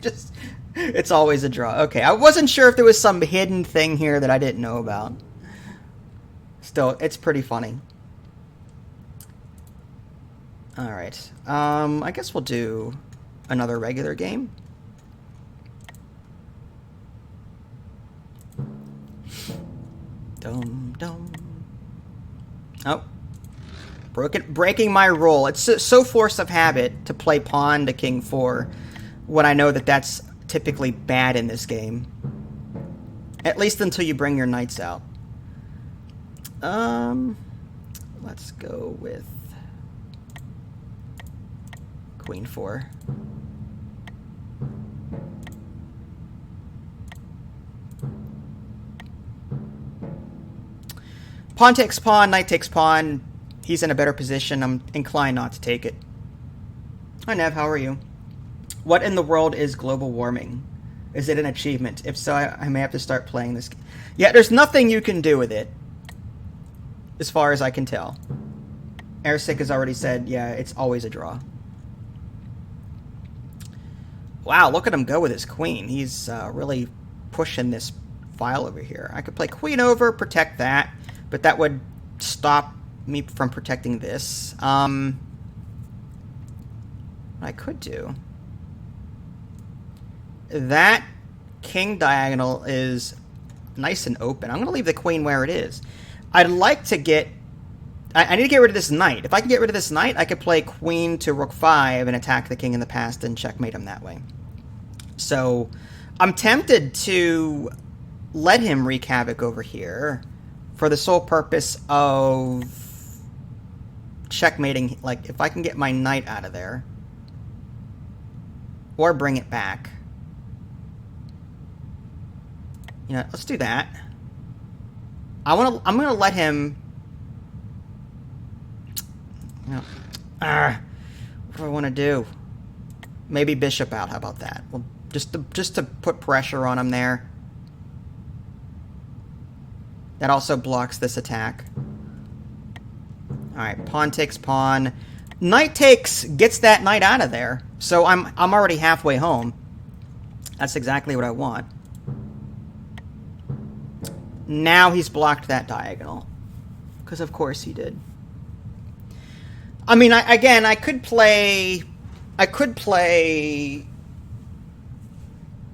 Just, it's always a draw. Okay, I wasn't sure if there was some hidden thing here that I didn't know about. Still, it's pretty funny. Alright, I guess we'll do another regular game. Dum dum. Oh, breaking my rule. It's so force of habit to play pawn to king 4 when I know that that's typically bad in this game. At least until you bring your knights out. Let's go with queen 4. Pawn takes pawn, knight takes pawn. He's in a better position. I'm inclined not to take it. Hi, Nev. How are you? What in the world is global warming? Is it an achievement? If so, I may have to start playing this game. Yeah, there's nothing you can do with it, as far as I can tell. Airsick has already said, yeah, it's always a draw. Wow, look at him go with his queen. He's really pushing this file over here. I could play queen over, protect that, but that would stop me from protecting this. What I could do... That king diagonal is nice and open. I'm going to leave the queen where it is. I'd like to get... I need to get rid of this knight. If I can get rid of this knight, I could play queen to rook 5 and attack the king in the past and checkmate him that way. So I'm tempted to let him wreak havoc over here for the sole purpose of checkmating. Like, if I can get my knight out of there or bring it back. You know, let's do that. I'm gonna let him. You know, what do I want to do? Maybe bishop out. How about that? Well, just to put pressure on him there. That also blocks this attack. All right, pawn takes pawn. Knight takes gets that knight out of there. So I'm already halfway home. That's exactly what I want. Now he's blocked that diagonal. Because of course he did. I mean, I could play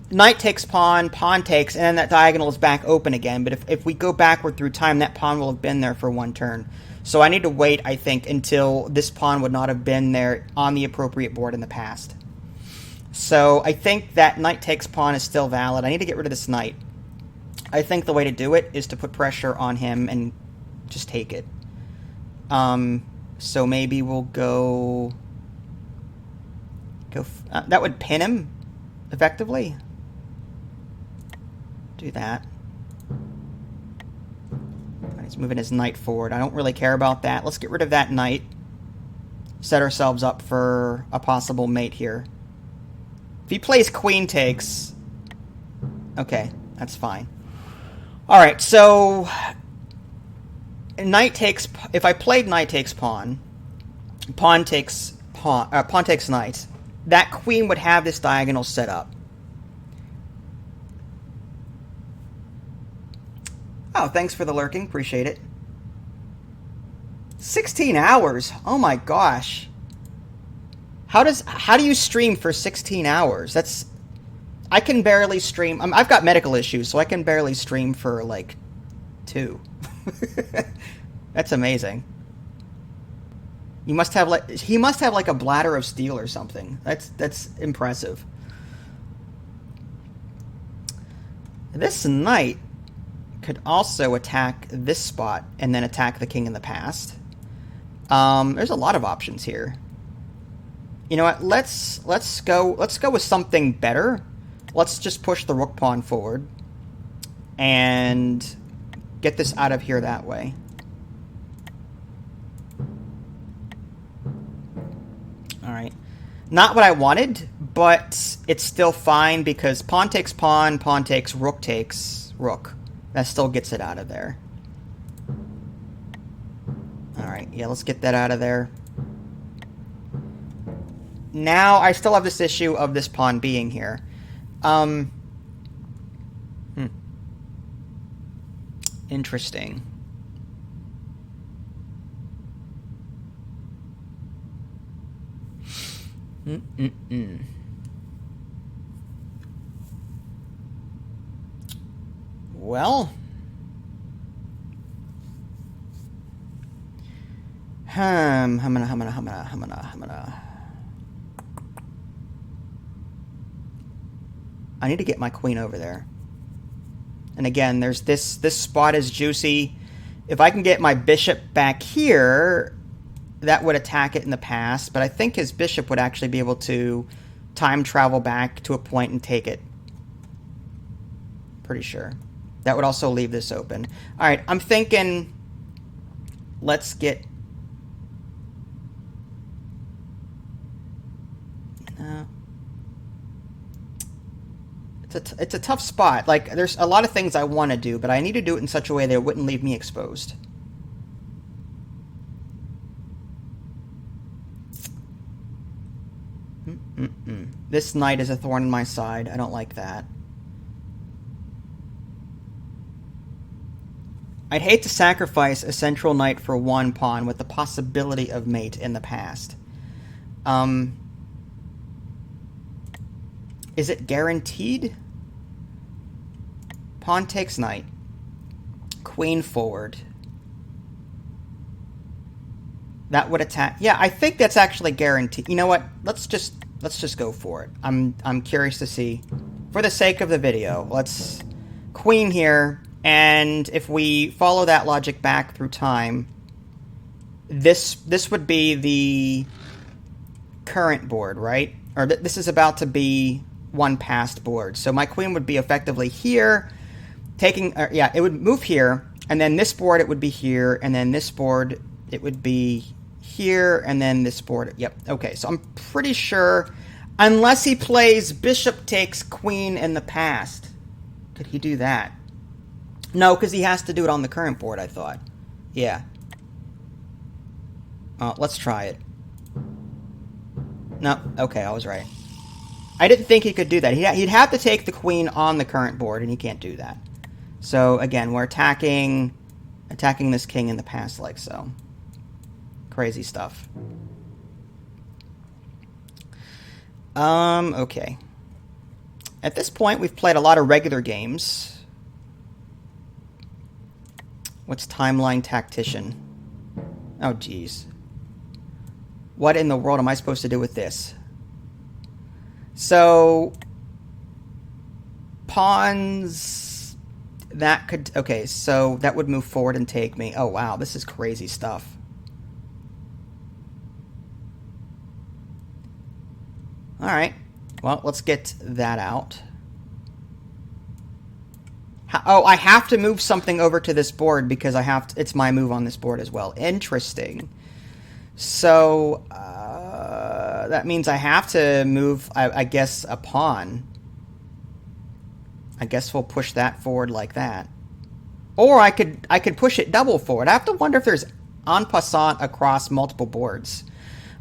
knight takes pawn, pawn takes, and then that diagonal is back open again. But if we go backward through time, that pawn will have been there for one turn. So I need to wait, I think, until this pawn would not have been there on the appropriate board in the past. So I think that knight takes pawn is still valid. I need to get rid of this knight. I think the way to do it is to put pressure on him and just take it. So maybe we'll go... that would pin him, effectively. Do that. He's moving his knight forward. I don't really care about that. Let's get rid of that knight. Set ourselves up for a possible mate here. If he plays queen takes... Okay, that's fine. Alright, so... Knight takes... If I played knight takes pawn, pawn takes knight, that queen would have this diagonal set up. Oh, thanks for the lurking. Appreciate it. 16 hours. Oh my gosh. How do you stream for 16 hours? That's... I can barely stream. I've got medical issues, so I can barely stream for like 2. That's amazing. He must have like a bladder of steel or something. That's impressive. This knight could also attack this spot and then attack the king in the past. There's a lot of options here. You know what? Let's go with something better. Let's just push the rook pawn forward and get this out of here that way. All right. Not what I wanted, but it's still fine because pawn takes pawn, pawn takes, rook, That still gets it out of there. Alright, yeah, let's get that out of there. Now, I still have this issue of this pawn being here. Interesting. Well, I need to get my queen over there. And again, there's this spot is juicy. If I can get my bishop back here, that would attack it in the past, but I think his bishop would actually be able to time travel back to a point and take it. Pretty sure. That would also leave this open. Alright, I'm thinking let's get... No. It's a tough spot. Like, there's a lot of things I want to do, but I need to do it in such a way that it wouldn't leave me exposed. This knight is a thorn in my side. I don't like that. I'd hate to sacrifice a central knight for one pawn with the possibility of mate in the past. Is it guaranteed? Pawn takes knight. Queen forward. That would attack. Yeah, I think that's actually guaranteed. You know what? Let's just go for it. I'm curious to see. For the sake of the video, let's queen here, and if we follow that logic back through time, this would be the current board, right? Or this is about to be one past board. So my queen would be effectively here, taking, yeah, it would move here, and then this board it would be here, and then this board it would be here, and then this board, yep, okay. So I'm pretty sure, unless he plays bishop takes queen in the past. Could he do that? No, because he has to do it on the current board, I thought. Yeah. Let's try it. No, okay, I was right. I didn't think he could do that. He'd have to take the queen on the current board, and he can't do that. So, again, we're attacking this king in the past like so. Crazy stuff. Okay. At this point, we've played a lot of regular games. What's Timeline Tactician? Oh, geez. What in the world am I supposed to do with this? So, pawns, that could, okay, so that would move forward and take me. Oh, wow, this is crazy stuff. All right, well, let's get that out. Oh, I have to move something over to this board because I have to, it's my move on this board as well. Interesting. So, that means I have to move, I guess, a pawn. I guess we'll push that forward like that. Or I could push it double forward. I have to wonder if there's en passant across multiple boards.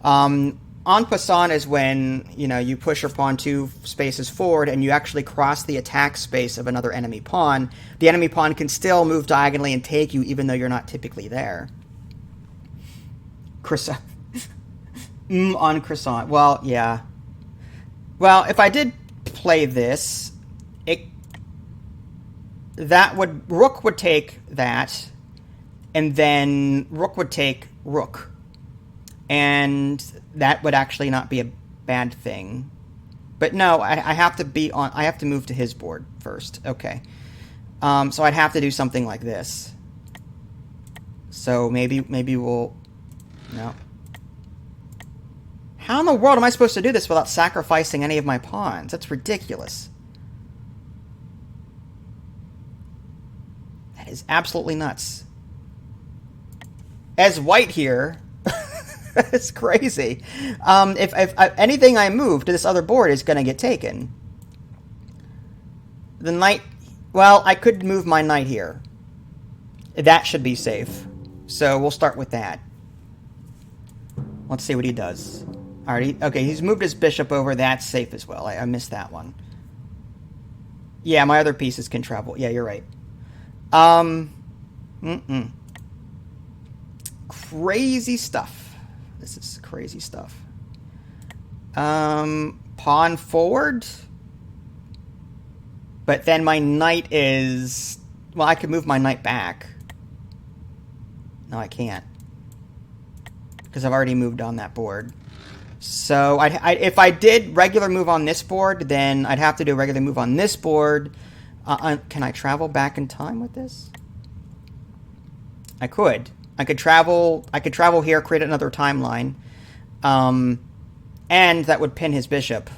En passant is when, you know, you push your pawn 2 spaces forward and you actually cross the attack space of another enemy pawn. The enemy pawn can still move diagonally and take you even though you're not typically there. Croissant. On croissant. Well, yeah. Well, if I did play this, rook would take that, and then rook would take rook. And that would actually not be a bad thing. But no, I have to move to his board first. Okay. So I'd have to do something like this. So maybe we'll... No. How in the world am I supposed to do this without sacrificing any of my pawns? That's ridiculous. That is absolutely nuts. As white here... It's crazy. If anything I move to this other board is going to get taken. The knight Well, I could move my knight here. That should be safe. So we'll start with that. Let's see what he does. Alright, okay, he's moved his bishop over. That's safe as well. I missed that one. Yeah, my other pieces can travel. Yeah, you're right. Crazy stuff. This is crazy stuff. Pawn forward. But then my knight is... Well, I could move my knight back. No, I can't. Because I've already moved on that board. So if I did regular move on this board, then I'd have to do a regular move on this board. Can I travel back in time with this? I could. I could travel here, create another timeline. And that would pin his bishop.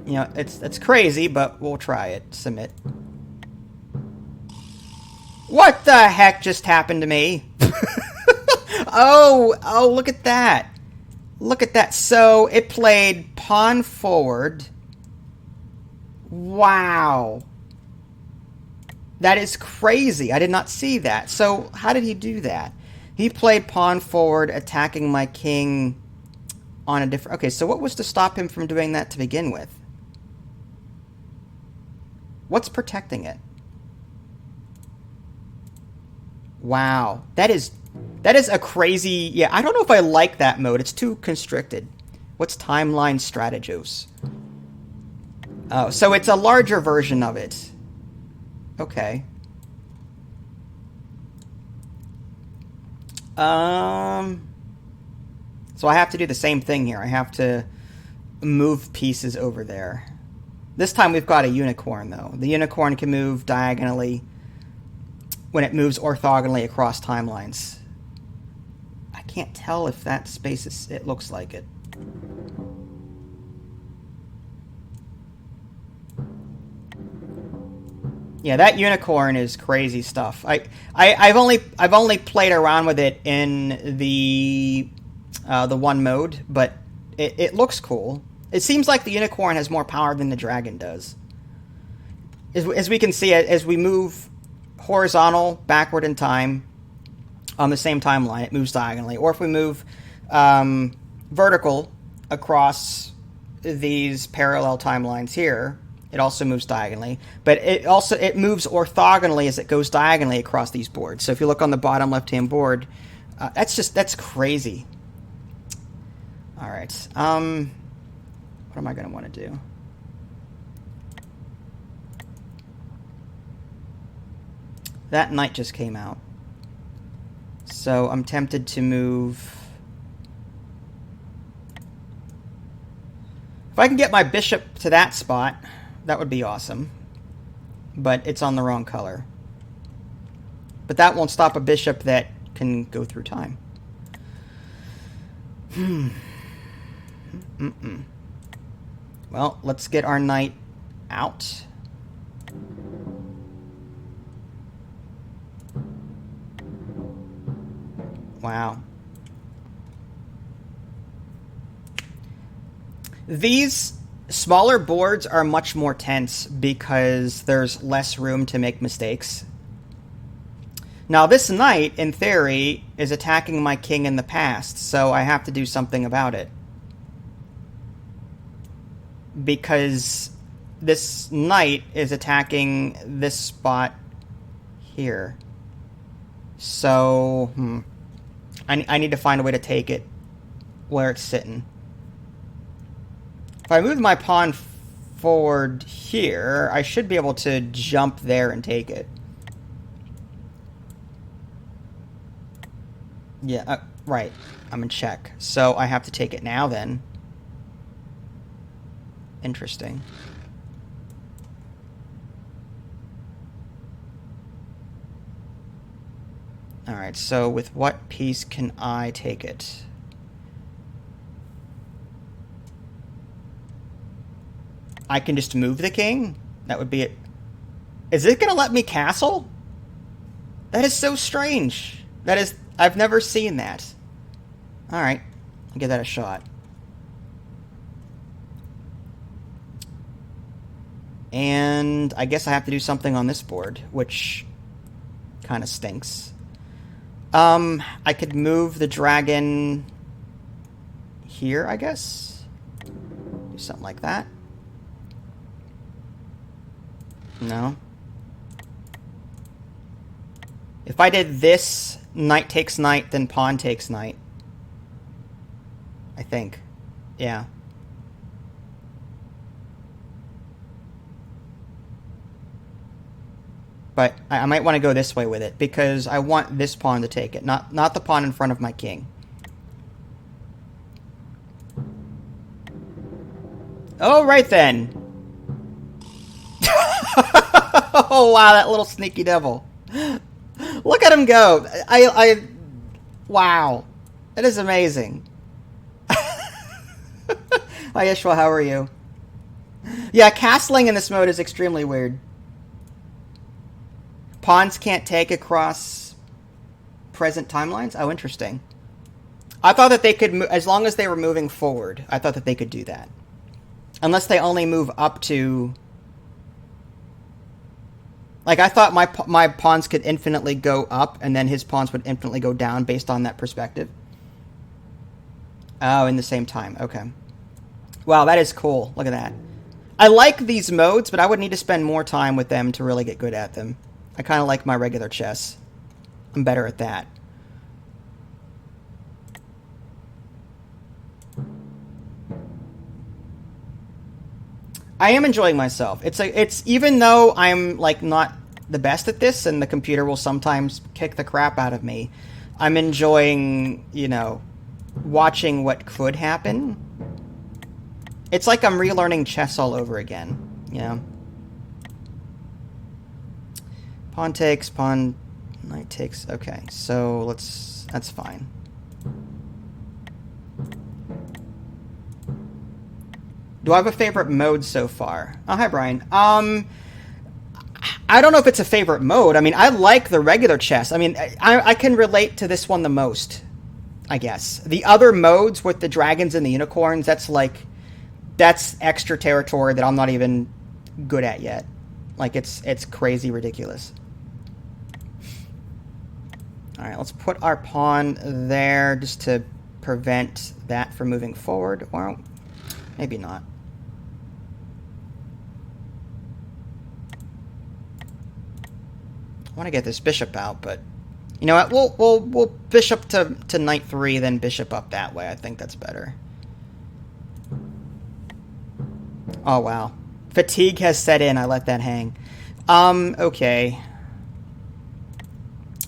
You know, it's crazy, but we'll try it. Submit. What the heck just happened to me? Oh, look at that. Look at that. So it played pawn forward. Wow. That is crazy. I did not see that. So how did he do that? He played pawn forward, attacking my king on a different... Okay, so what was to stop him from doing that to begin with? What's protecting it? Wow. That is a crazy... Yeah, I don't know if I like that mode. It's too constricted. What's timeline strategos? Oh, so it's a larger version of it. Okay. So I have to do the same thing here. I have to move pieces over there. This time we've got a unicorn, though. The unicorn can move diagonally when it moves orthogonally across timelines. I can't tell if that space is... It looks like it. Yeah, that unicorn is crazy stuff. I've only played around with it in the one mode, but it looks cool. It seems like the unicorn has more power than the dragon does. As we can see, as we move horizontal backward in time on the same timeline, it moves diagonally. Or if we move vertical across these parallel timelines here, it also moves diagonally. But it moves orthogonally as it goes diagonally across these boards. So if you look on the bottom left-hand board, that's crazy. All right. What am I going to want to do? That knight just came out. So I'm tempted to move... If I can get my bishop to that spot, that would be awesome. But it's on the wrong color. But that won't stop a bishop that can go through time. Well, let's get our knight out. Wow. These smaller boards are much more tense because there's less room to make mistakes. Now, this knight, in theory, is attacking my king in the past, so I have to do something about it. Because this knight is attacking this spot here. So, I need to find a way to take it where it's sitting. If I move my pawn forward here, I should be able to jump there and take it. Yeah, right. I'm in check. So I have to take it now then. Interesting. Alright, so with what piece can I take it? I can just move the king? That would be it. Is it going to let me castle? That is so strange. That is... I've never seen that. Alright, I'll give that a shot. And I guess I have to do something on this board, which kind of stinks. I could move the dragon here, I guess. Do something like that. No. If I did this, knight takes knight, then pawn takes knight. I think. Yeah. But I might want to go this way with it, because I want this pawn to take it, not the pawn in front of my king. Oh, right then. Oh, wow, that little sneaky devil. Look at him go. Wow. That is amazing. Hi, Ishwa, how are you? Yeah, castling in this mode is extremely weird. Pawns can't take across present timelines? Oh, interesting. I thought that they could, as long as they were moving forward, I thought that they could do that. Unless they only move up to... Like, I thought my pawns could infinitely go up, and then his pawns would infinitely go down based on that perspective. Oh, in the same time. Okay. Wow, that is cool. Look at that. I like these modes, but I would need to spend more time with them to really get good at them. I kind of like my regular chess. I'm better at that. I am enjoying myself. It's even though I'm like not the best at this, and the computer will sometimes kick the crap out of me, I'm enjoying, you know, watching what could happen. It's like I'm relearning chess all over again, you know. Pawn takes, pawn, knight takes. Okay, so that's fine. Do I have a favorite mode so far? Oh, hi, Brian. I don't know if it's a favorite mode. I mean, I like the regular chess. I mean, I can relate to this one the most, I guess. The other modes with the dragons and the unicorns, that's extra territory that I'm not even good at yet. Like, it's crazy ridiculous. All right, let's put our pawn there just to prevent that from moving forward. Or maybe not. I want to get this bishop out, but you know what? We'll bishop to knight 3, then bishop up that way. I think that's better. Oh wow, fatigue has set in. I let that hang. Okay.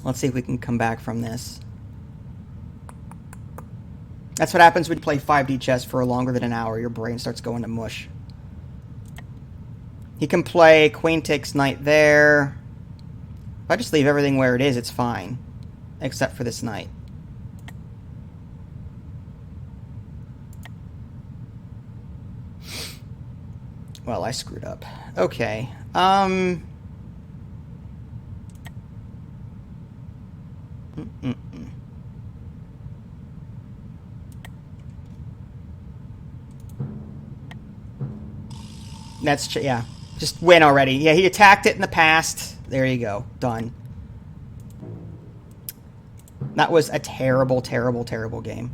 Let's see if we can come back from this. That's what happens when you play 5D chess for longer than an hour. Your brain starts going to mush. He can play queen takes knight there. If I just leave everything where it is, it's fine. Except for this knight. Well, I screwed up. Okay. That's, yeah. Just win already. Yeah, he attacked it in the past. There you go. Done. That was a terrible, terrible, terrible game.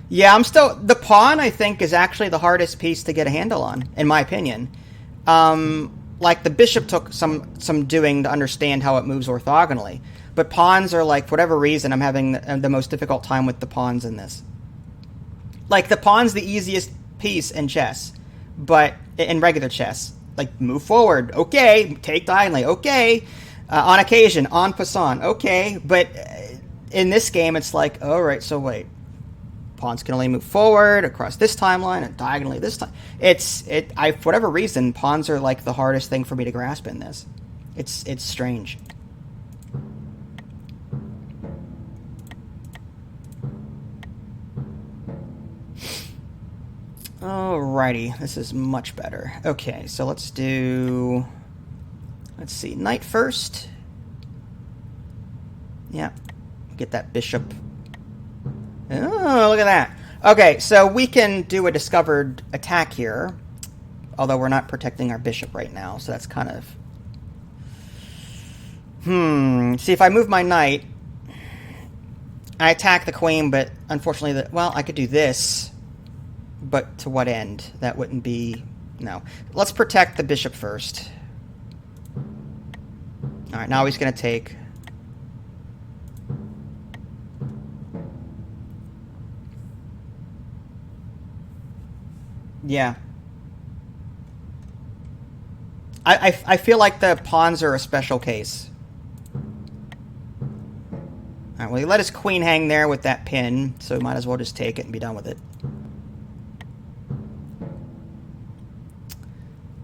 Yeah, I'm still... The pawn, I think, is actually the hardest piece to get a handle on, in my opinion. Like, the bishop took some doing to understand how it moves orthogonally. But pawns are, like, for whatever reason, I'm having the most difficult time with the pawns in this. Like, the pawn's the easiest piece in chess, but in regular chess. Like, move forward, okay. Take diagonally, okay. On occasion, en passant, okay. But in this game, it's like, all right, so wait. Pawns can only move forward across this timeline and diagonally this time. For whatever reason, pawns are like the hardest thing for me to grasp in this. It's strange. Alrighty, this is much better. Okay, so let's see, knight first. Yeah, get that bishop Oh, look at that. Okay, so we can do a discovered attack here. Although we're not protecting our bishop right now, so that's kind of... See, if I move my knight, I attack the queen, but unfortunately, well, I could do this. But to what end? That wouldn't be... No. Let's protect the bishop first. Alright, now he's going to take... Yeah. I feel like the pawns are a special case. Alright, well, he let his queen hang there with that pin, so we might as well just take it and be done with it.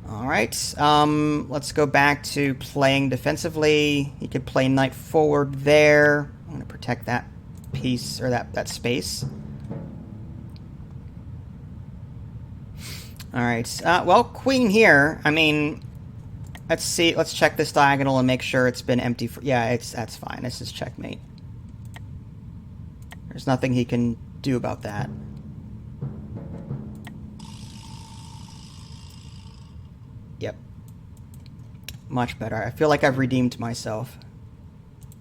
Alright, let's go back to playing defensively. He could play knight forward there. I'm going to protect that piece, or that space. Alright, well, queen here, I mean... Let's see, let's check this diagonal and make sure it's been empty for... Yeah, that's fine. This is checkmate. There's nothing he can do about that. Yep. Much better. I feel like I've redeemed myself.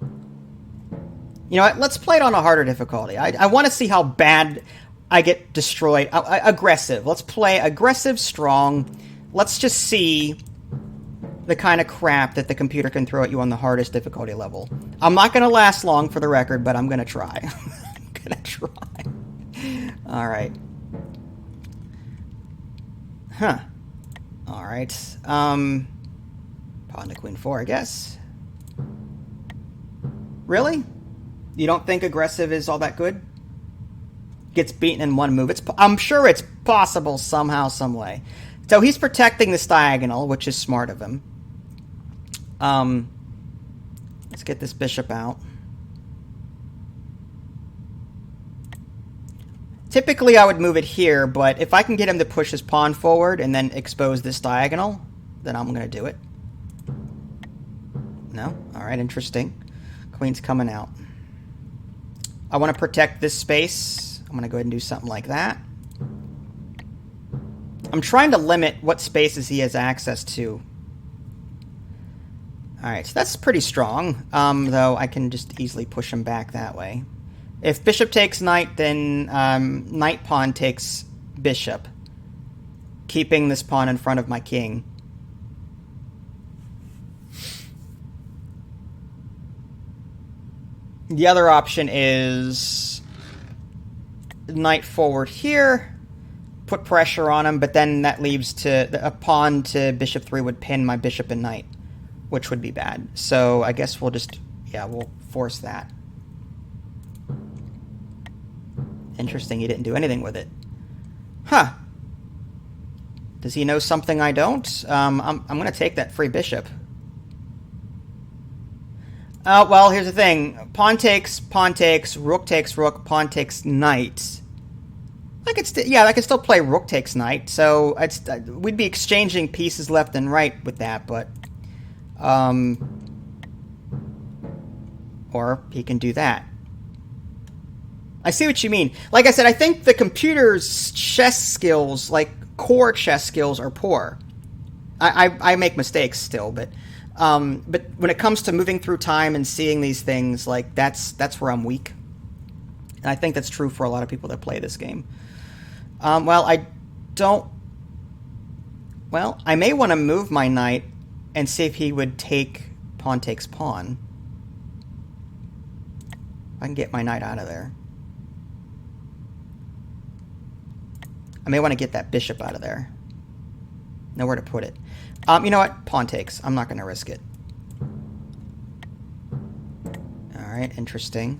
You know what? Let's play it on a harder difficulty. I want to see how bad I get destroyed. Aggressive. Let's play aggressive, strong. Let's just see... the kind of crap that the computer can throw at you on the hardest difficulty level. I'm not going to last long for the record, but I'm going to try. I'm going to try. Alright. Huh. Alright. Pawn to queen 4, I guess. Really? You don't think aggressive is all that good? Gets beaten in one move. I'm sure it's possible somehow, some way. So he's protecting this diagonal, which is smart of him. Let's get this bishop out. Typically, I would move it here, but if I can get him to push his pawn forward and then expose this diagonal, then I'm going to do it. No? Alright, interesting. Queen's coming out. I want to protect this space. I'm going to go ahead and do something like that. I'm trying to limit what spaces he has access to. Alright, so that's pretty strong, though I can just easily push him back that way. If bishop takes knight, then knight pawn takes bishop, keeping this pawn in front of my king. The other option is knight forward here, put pressure on him, but then that leaves to a pawn to bishop 3 would pin my bishop and knight, which would be bad. So I guess we'll just, yeah, we'll force that. Interesting, he didn't do anything with it. Huh. Does he know something I don't? I'm going to take that free bishop. Well, here's the thing. Pawn takes, rook takes rook, pawn takes knight. I could I could still play rook takes knight, so we'd be exchanging pieces left and right with that, but... or he can do that. I see what you mean. Like I said, I think the computer's chess skills, like core chess skills, are poor. I make mistakes still, but when it comes to moving through time and seeing these things, like that's where I'm weak. And I think that's true for a lot of people that play this game. Well, I may want to move my knight and see if he would take pawn takes pawn. I can get my knight out of there. I may want to get that bishop out of there. Nowhere to put it. You know what? Pawn takes. I'm not going to risk it. Alright, interesting.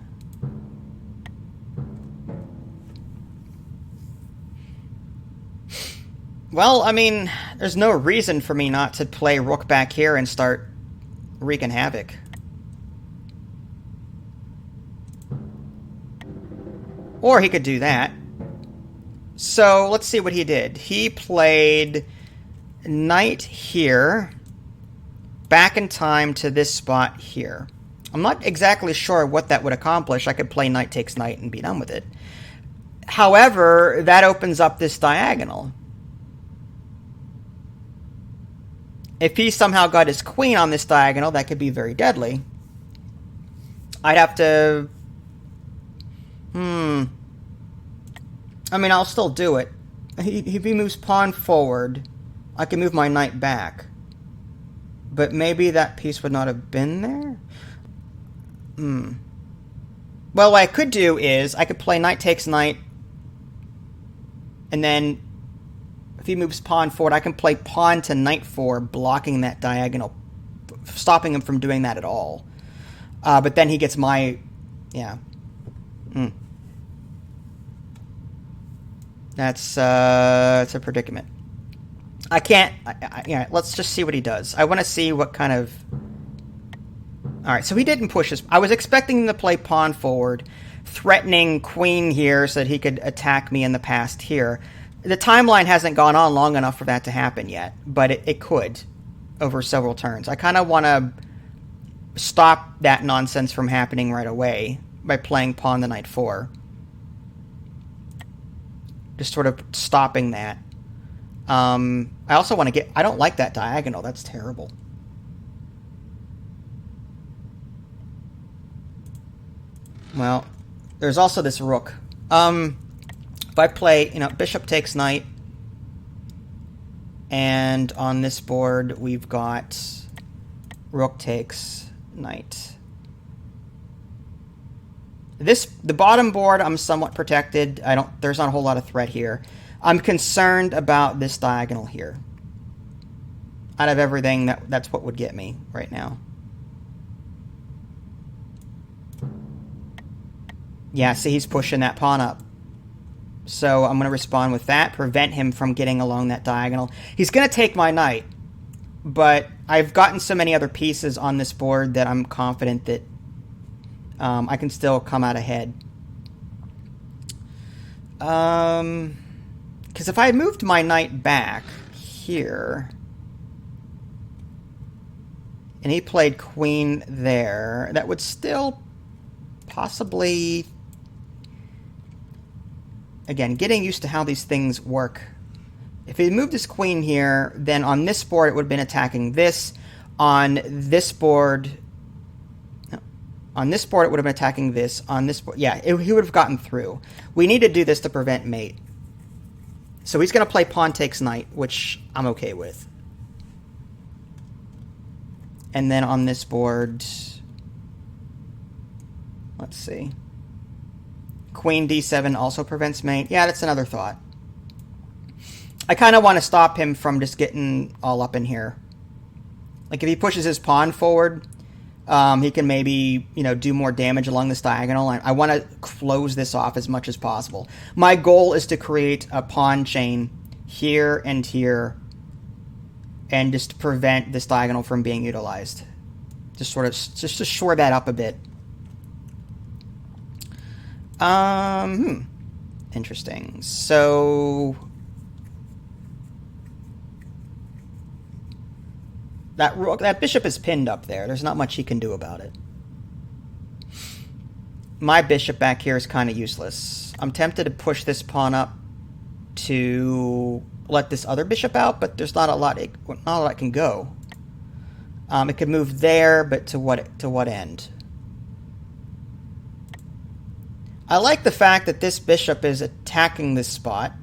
Well, I mean, there's no reason for me not to play rook back here and start wreaking havoc. Or he could do that. So, let's see what he did. He played knight here, back in time to this spot here. I'm not exactly sure what that would accomplish. I could play knight takes knight and be done with it. However, that opens up this diagonal. If he somehow got his queen on this diagonal, that could be very deadly. I'd have to... I mean, I'll still do it. If he moves pawn forward, I can move my knight back. But maybe that piece would not have been there? Well, what I could do is, I could play knight takes knight, and then, if he moves pawn forward, I can play pawn to knight 4, blocking that diagonal, stopping him from doing that at all. But then he gets my... yeah. That's it's a predicament. I can't... yeah, let's just see what he does. I want to see what kind of... Alright, so he didn't push his... I was expecting him to play pawn forward, threatening queen here so that he could attack me in the past here. The timeline hasn't gone on long enough for that to happen yet, but it could over several turns. I kind of want to stop that nonsense from happening right away by playing pawn to knight 4. Just sort of stopping that. I also want to get... I don't like that diagonal. That's terrible. Well, there's also this rook. If I play, bishop takes knight, and on this board we've got rook takes knight. The bottom board, I'm somewhat protected. There's not a whole lot of threat here. I'm concerned about this diagonal here. Out of everything, that's what would get me right now. Yeah, see, he's pushing that pawn up. So I'm going to respond with that, prevent him from getting along that diagonal. He's going to take my knight, but I've gotten so many other pieces on this board that I'm confident that I can still come out ahead. Because if I moved my knight back here, and he played queen there, that would still possibly... Again, getting used to how these things work. If he moved his queen here, then on this board it would have been attacking this. On this board... On this board it would have been attacking this. On this board... Yeah, he would have gotten through. We need to do this to prevent mate. So he's going to play pawn takes knight, which I'm okay with. And then on this board... Let's see. Queen d7 also prevents mate. Yeah, that's another thought. I kind of want to stop him from just getting all up in here. Like, if he pushes his pawn forward, he can maybe, do more damage along this diagonal. I want to close this off as much as possible. My goal is to create a pawn chain here and here, and just to prevent this diagonal from being utilized. Just to shore that up a bit. Interesting. So that bishop is pinned up there. There's not much he can do about it. My bishop back here is kind of useless. I'm tempted to push this pawn up to let this other bishop out, but there's not a lot it can go. It could move there, but to what end? I like the fact that this bishop is attacking this spot,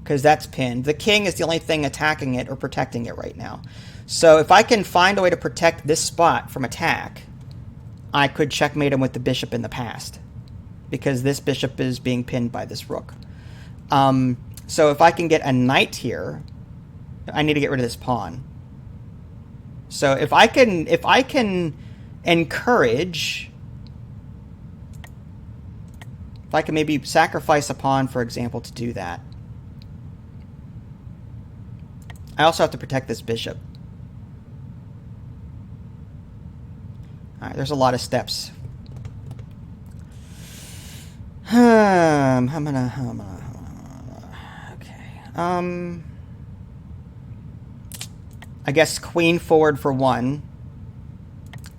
because that's pinned. The king is the only thing attacking it or protecting it right now. So if I can find a way to protect this spot from attack, I could checkmate him with the bishop in the past, because this bishop is being pinned by this rook. So if I can get a knight here, I need to get rid of this pawn. So if I can encourage... If I can maybe sacrifice a pawn, for example, to do that. I also have to protect this bishop. Alright, there's a lot of steps. Okay. I guess queen forward for one.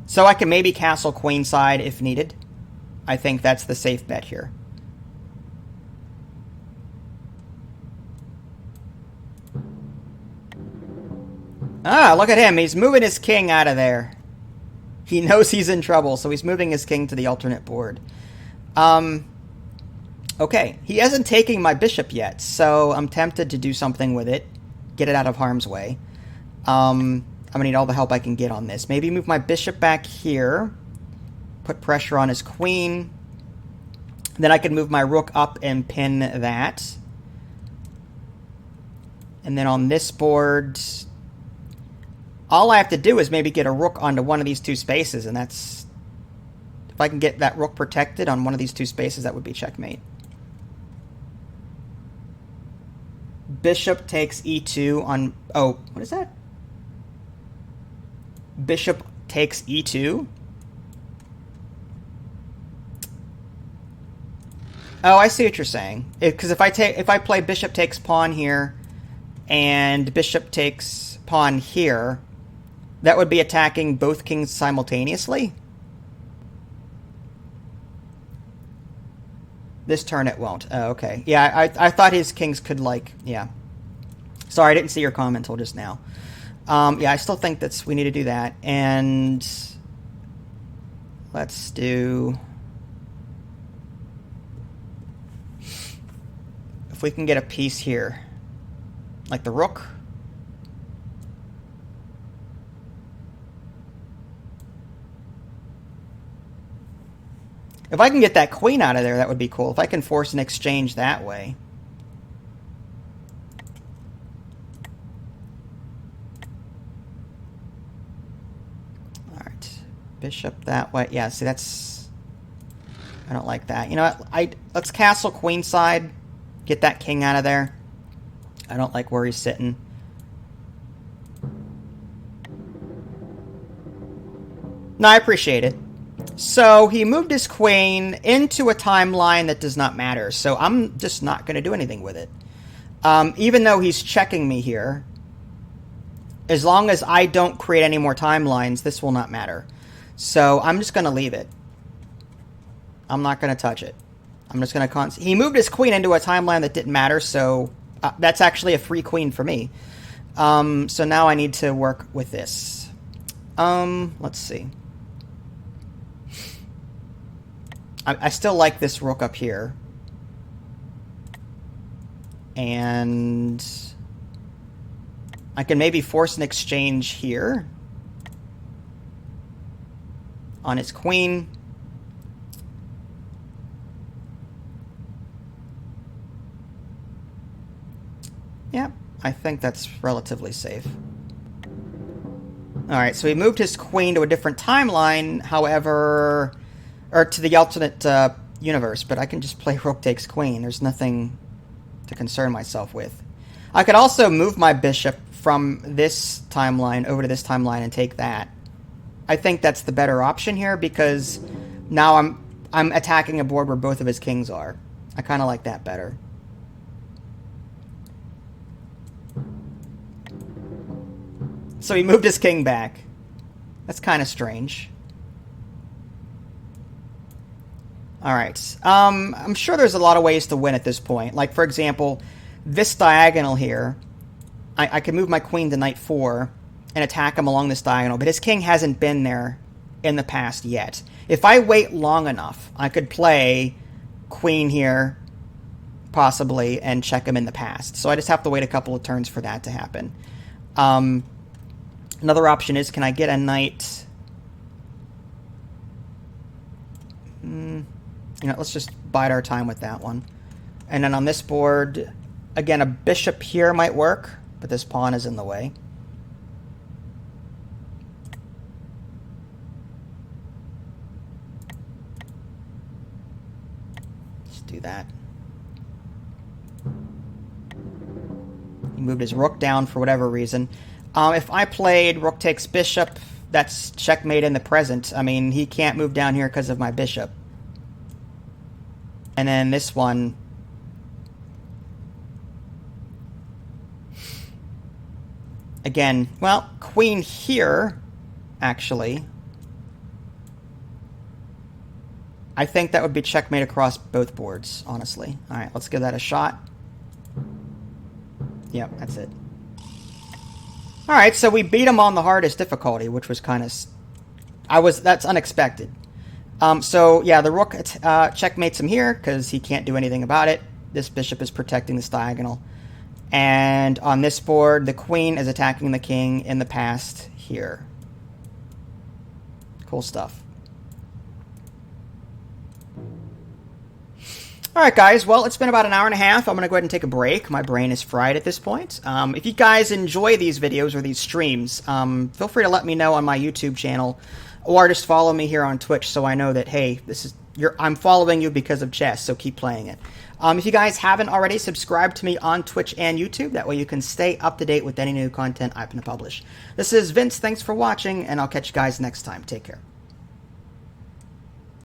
So I can maybe castle queenside if needed. I think that's the safe bet here. Ah, look at him. He's moving his king out of there. He knows he's in trouble, so he's moving his king to the alternate board. Okay, he hasn't taken my bishop yet, so I'm tempted to do something with it. Get it out of harm's way. I'm going to need all the help I can get on this. Maybe move my bishop back here. Put pressure on his queen. Then I can move my rook up and pin that. And then on this board, all I have to do is maybe get a rook onto one of these two spaces, and that's... If I can get that rook protected on one of these two spaces, that would be checkmate. Bishop takes e2 on... Oh, what is that? Bishop takes e2? Oh, I see what you're saying. Because if I play bishop takes pawn here and bishop takes pawn here, that would be attacking both kings simultaneously. This turn it won't. Oh, okay. Yeah, I thought his kings could, like, yeah. Sorry, I didn't see your comment until just now. Yeah, I still think we need to do that. And let's do... If we can get a piece here, like the rook. If I can get that queen out of there, that would be cool. If I can force an exchange that way. All right, bishop that way. Yeah, see, that's... I don't like that. You know what? Let's castle queenside. Get that king out of there. I don't like where he's sitting. No, I appreciate it. So he moved his queen into a timeline that does not matter. So I'm just not going to do anything with it. Even though he's checking me here, as long as I don't create any more timelines, this will not matter. So I'm just going to leave it. I'm not going to touch it. I'm just going to... He moved his queen into a timeline that didn't matter, so that's actually a free queen for me. So now I need to work with this. Let's see. I still like this rook up here. And I can maybe force an exchange here on his queen. Yeah, I think that's relatively safe. Alright, so he moved his queen to a different timeline, however... Or to the alternate universe, but I can just play rook takes queen. There's nothing to concern myself with. I could also move my bishop from this timeline over to this timeline and take that. I think that's the better option here, because now I'm attacking a board where both of his kings are. I kind of like that better. So he moved his king back. That's kind of strange. Alright. I'm sure there's a lot of ways to win at this point. Like, for example, this diagonal here, I can move my queen to knight 4 and attack him along this diagonal, but his king hasn't been there in the past yet. If I wait long enough, I could play queen here, possibly, and check him in the past. So I just have to wait a couple of turns for that to happen. Another option is, can I get a knight... You know, let's just bide our time with that one. And then on this board, again, a bishop here might work, but this pawn is in the way. Let's do that. He moved his rook down for whatever reason. If I played rook takes bishop, that's checkmate in the present. I mean, he can't move down here because of my bishop. And then this one... Again, well, queen here, actually. I think that would be checkmate across both boards, honestly. All right, let's give that a shot. Yep, that's it. All right, so we beat him on the hardest difficulty, which was kind of... That's unexpected. So, yeah, the rook checkmates him here because he can't do anything about it. This bishop is protecting this diagonal. And on this board, the queen is attacking the king in the past here. Cool stuff. All right, guys. Well, it's been about an hour and a half. I'm going to go ahead and take a break. My brain is fried at this point. If you guys enjoy these videos or these streams, feel free to let me know on my YouTube channel, or just follow me here on Twitch so I know that, hey, I'm following you because of chess, so keep playing it. If you guys haven't already, subscribe to me on Twitch and YouTube. That way you can stay up to date with any new content I'm going to publish. This is Vince. Thanks for watching, and I'll catch you guys next time. Take care.